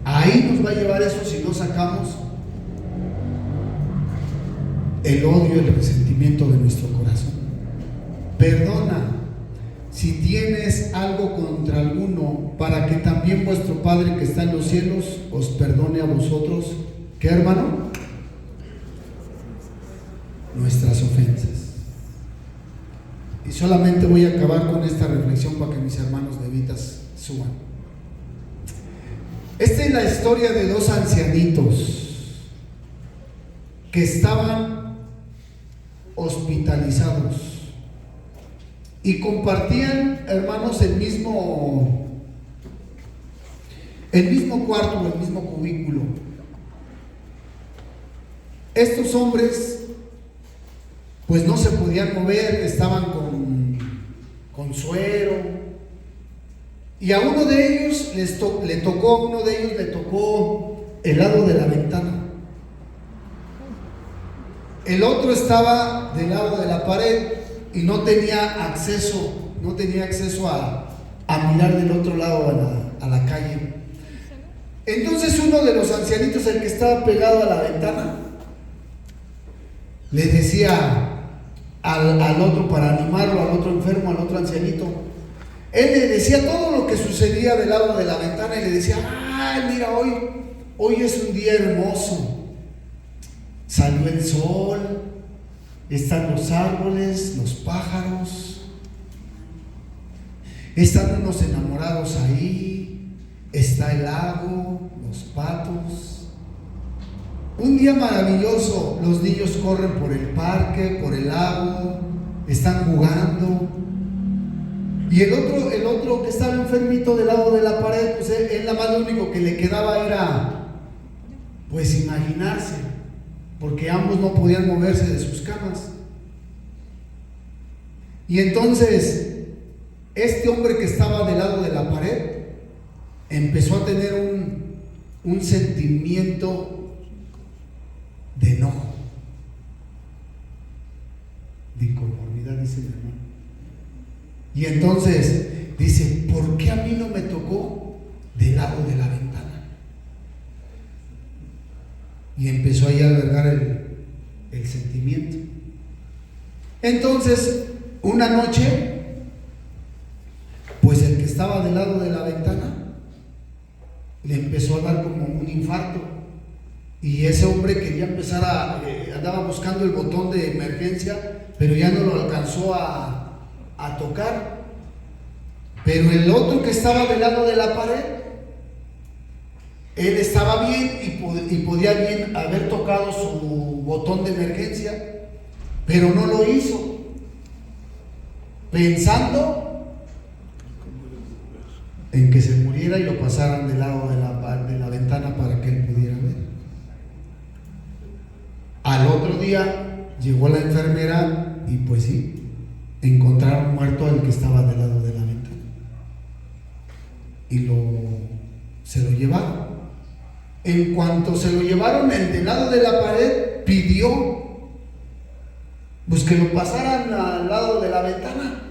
Ahí nos va a llevar eso si no sacamos el odio, el resentimiento de nuestro corazón. Perdona si tienes algo contra alguno, para que también vuestro Padre que está en los cielos os perdone a vosotros. ¿Qué, hermano? Nuestras ofensas. Y solamente voy a acabar con esta reflexión para que mis hermanos levitas suban. Esta es la historia de dos ancianitos que estaban hospitalizados y compartían, hermanos, el mismo cuarto, el mismo cubículo. Estos hombres pues no se podían mover, estaban con suero, y a uno de ellos le tocó el lado de la ventana. El otro estaba del lado de la pared y no tenía acceso a mirar del otro lado a la calle. Entonces uno de los ancianitos, el que estaba pegado a la ventana, le decía al otro, para animarlo, al otro enfermo, al otro ancianito, él le decía todo lo que sucedía del lado de la ventana y le decía: ¡ay, mira, hoy es un día hermoso! Salió el sol, están los árboles, los pájaros, están unos enamorados ahí, está el lago, los patos. Un día maravilloso, los niños corren por el parque, por el lago, están jugando. Y el otro que estaba enfermito del lado de la pared, pues él nada más lo único que le quedaba era pues imaginarse, porque ambos no podían moverse de sus camas. Y entonces este hombre que estaba del lado de la pared empezó a tener un sentimiento de enojo, de inconformidad, dice mi hermano. Y entonces dice: ¿por qué a mí no me tocó del lado de la ventana? Y empezó ahí a albergar el sentimiento. Entonces, una noche, pues el que estaba del lado de la ventana le empezó a dar como un infarto. Y ese hombre quería empezar andaba buscando el botón de emergencia, pero ya no lo alcanzó a tocar. Pero el otro que estaba del lado de la pared, él estaba bien y podía bien haber tocado su botón de emergencia, pero no lo hizo, pensando en que se muriera y lo pasaran del lado de la ventana para que él pudiera ver. Al otro día llegó la enfermera y pues sí, encontraron muerto al que estaba del lado de la ventana y se lo llevaron. En cuanto se lo llevaron, el del lado de la pared pidió pues que lo pasaran al lado de la ventana.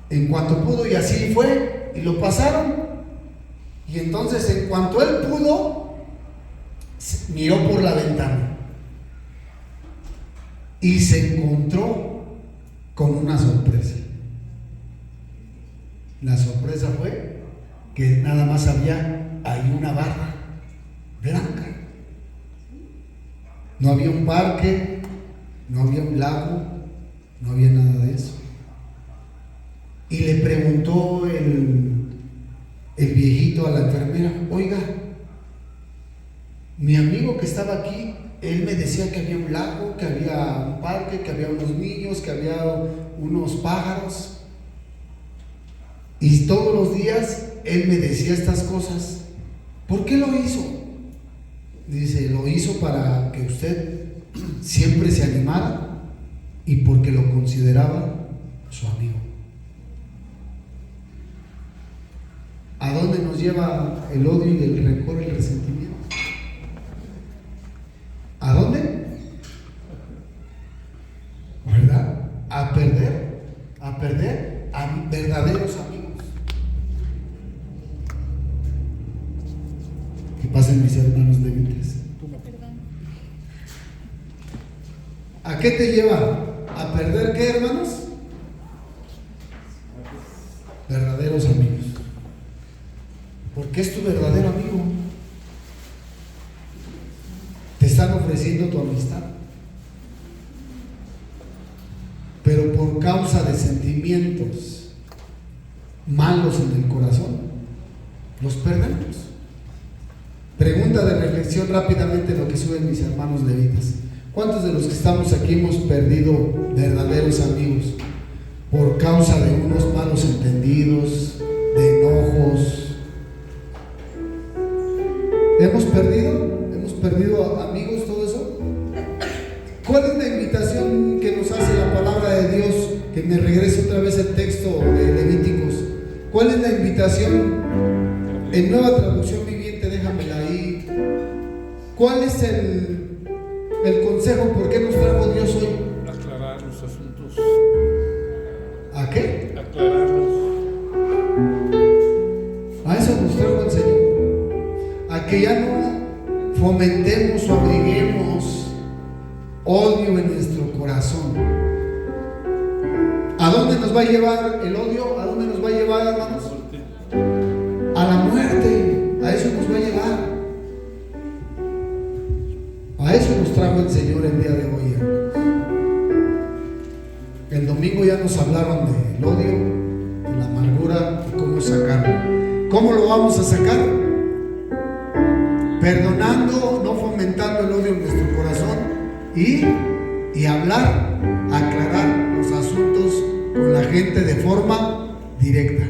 En cuanto pudo, y así fue, y lo pasaron. Y entonces, en cuanto él pudo, miró por la ventana y se encontró con una sorpresa. La sorpresa fue que nada más había ahí una barra blanca. No había un parque, no había un lago, no había nada de eso. Y le preguntó el viejito a la enfermera: oiga, mi amigo que estaba aquí, él me decía que había un lago, que había un parque, que había unos niños, que había unos pájaros, y todos los días él me decía estas cosas. ¿Por qué lo hizo? Dice: lo hizo para que usted siempre se animara y porque lo consideraba su amigo. ¿A dónde nos lleva el odio y el rencor y el resentimiento? ¿A dónde? ¿Verdad? A perder a verdaderos amigos. Que pasen mis hermanos débiles. ¿A qué te lleva? ¿A perder qué, hermanos? Verdaderos amigos. Porque es tu verdadero amigo. Te están ofreciendo tu amistad, pero por causa de sentimientos malos en el corazón, los perdemos. Pregunta de reflexión rápidamente, lo que suben mis hermanos levitas: ¿Cuántos de los que estamos aquí hemos perdido verdaderos amigos por causa de unos malos entendidos, de enojos? ¿Hemos perdido amigos, todo eso? ¿Cuál es la invitación que nos hace la palabra de Dios? Que me regrese otra vez el texto de Levíticos. ¿Cuál es la invitación? En Nueva Traducción Viviente, déjamela ahí. ¿Cuál es el consejo? ¿Por qué nos trajo Dios hoy? Aclarar los asuntos. ¿A qué? Aclararlos. A eso nos trajo el Señor. A que ya no fomentemos o abriguemos odio en nuestro corazón. ¿A dónde nos va a llevar el odio? ¿A dónde nos va a llevar, hermanos? A la muerte. A eso nos va a llevar. A eso nos trajo el Señor el día de hoy, hermanos. El domingo ya nos hablaron del odio, de la amargura y cómo sacarlo. ¿Cómo lo vamos a sacar? Perdonando, no fomentando el odio en nuestro corazón y hablar, aclarar los asuntos con la gente de forma directa.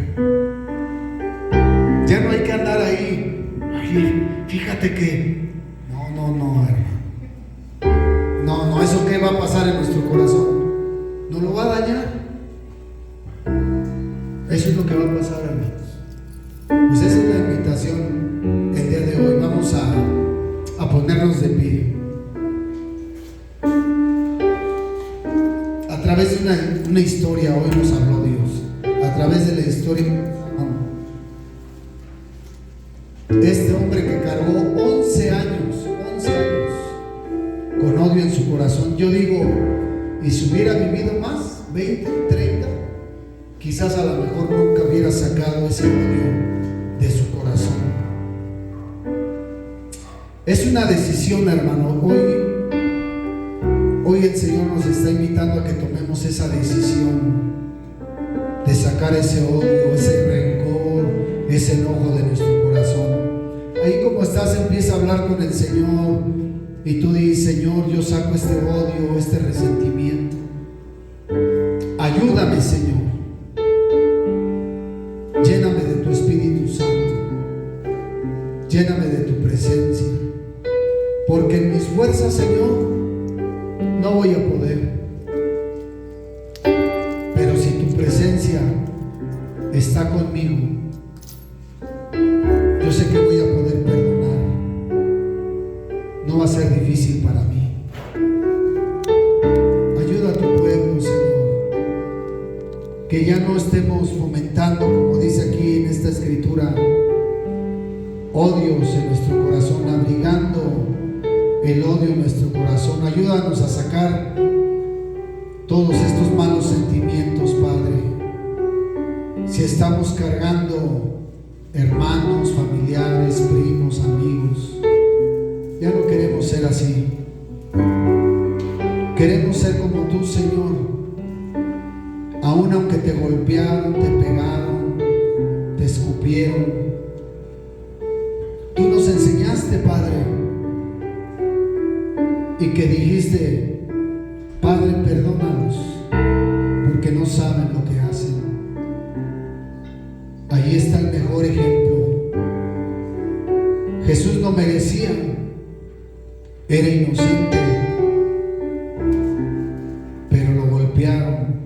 Ya no hay que andar ahí. Ay, fíjate que no, hermano. No, ¿eso qué va a pasar en nuestro corazón? ¿Nos lo va a dañar? Eso es lo que va a pasar, hermanos. Pues esa es la invitación el día de hoy. Vamos a ponernos de pie. A través de una historia hoy nos habló Dios. A través de la historia, este hombre que cargó 11 años con odio en su corazón. Yo digo, y si hubiera vivido más, 20, 30, quizás a lo mejor nunca hubiera sacado ese odio de su corazón. Es una decisión, hermano. Hoy el Señor nos está invitando a que tomemos esa decisión de sacar ese odio, ese rencor, ese enojo de nuestro corazón. Ahí como estás, empieza a hablar con el Señor y tú dices: Señor, yo saco este odio, este resentimiento. Ayúdame, Señor. Lléname de tu Espíritu Santo. Lléname de tu presencia. Porque en mis fuerzas, Señor, no voy a poder. Pero si tu presencia está conmigo, yo sé que voy a poder perdonar. No va a ser difícil para mí. Ayuda a tu pueblo, Señor. Que ya no estemos fomentando, como dice aquí en esta escritura, odios en nuestro corazón, abrigando el odio en nuestro corazón. Ayúdanos a sacar todos estos malos sentimientos, Padre. Si estamos cargando hermanos, familiares, primos, amigos, ya no queremos ser así. Queremos ser como tú, Señor. Aun aunque te golpearon, te pegaron, te escupieron, tú nos enseñaste, Padre, y que dijiste: Padre, perdónalos, porque no saben lo que hacen. Ahí está el mejor ejemplo. Jesús no merecía, era inocente, pero lo golpearon,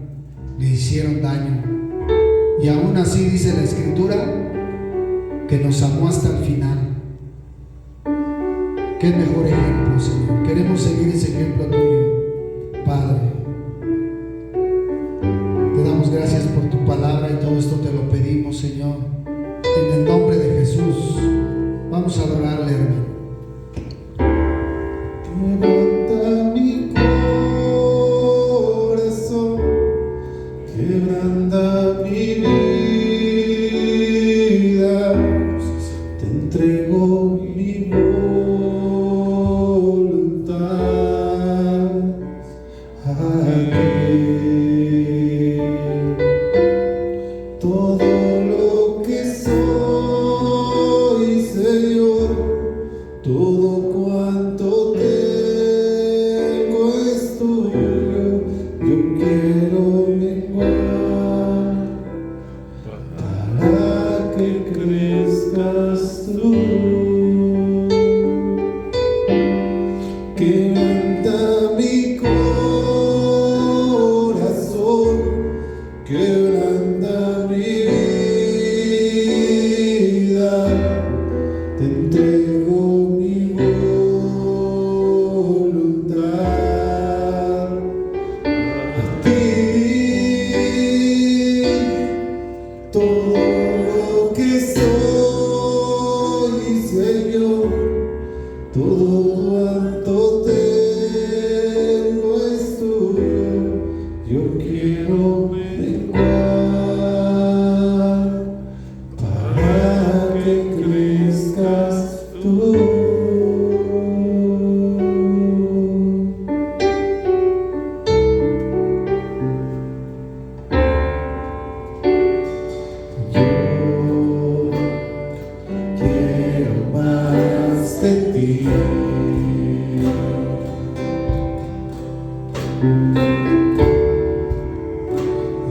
le hicieron daño, y aún así dice la Escritura que nos amó hasta el final. Qué mejor ejemplo, Señor. Queremos seguir ese ejemplo tuyo, Padre. Te damos gracias por tu palabra y todo esto te lo pedimos, Señor, en el nombre de Jesús. Vamos a adorarle, hermano. Quebranta mi corazón, quebranta mi vida, te entrego mi voluntad aquí. Todo lo que soy, Señor, todo cuanto tengo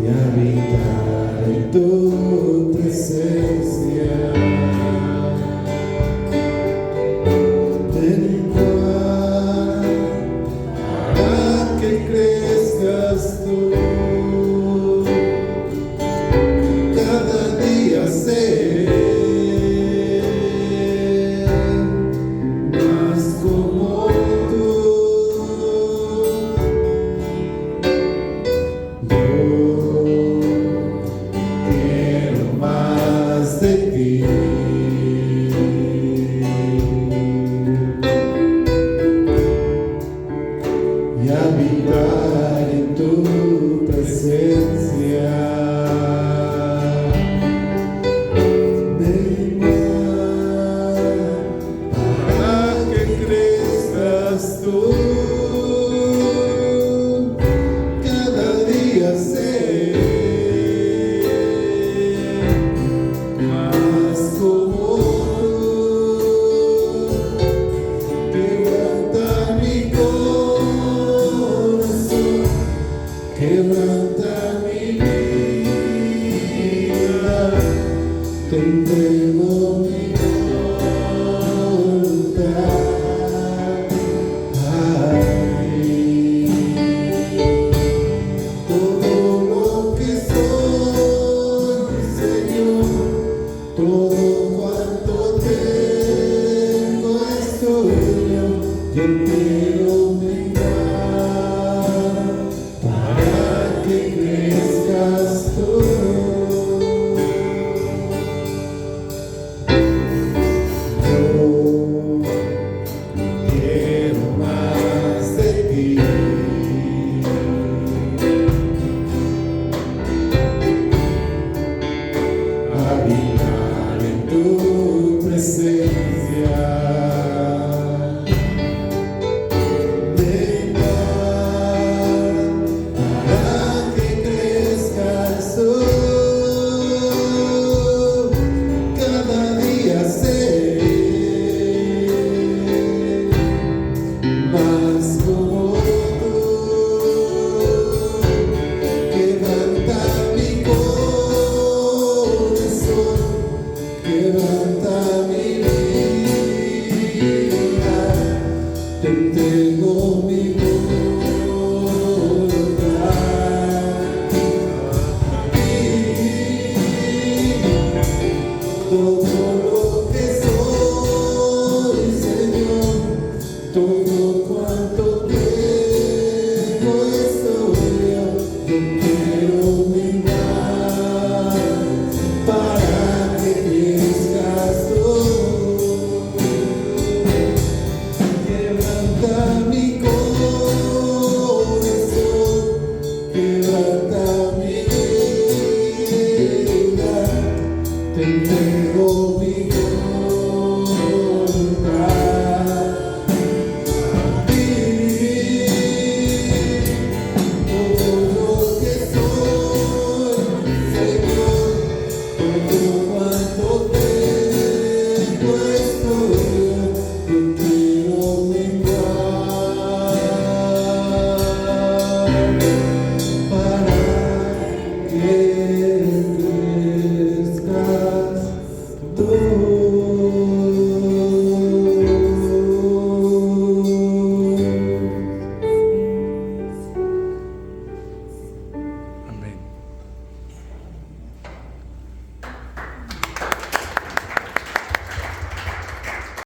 y habitar en tu presencia. En cual hará que crezcas tú, cada día ser más como tú. Yo quiero más de ti. Y habitar en tu presencia.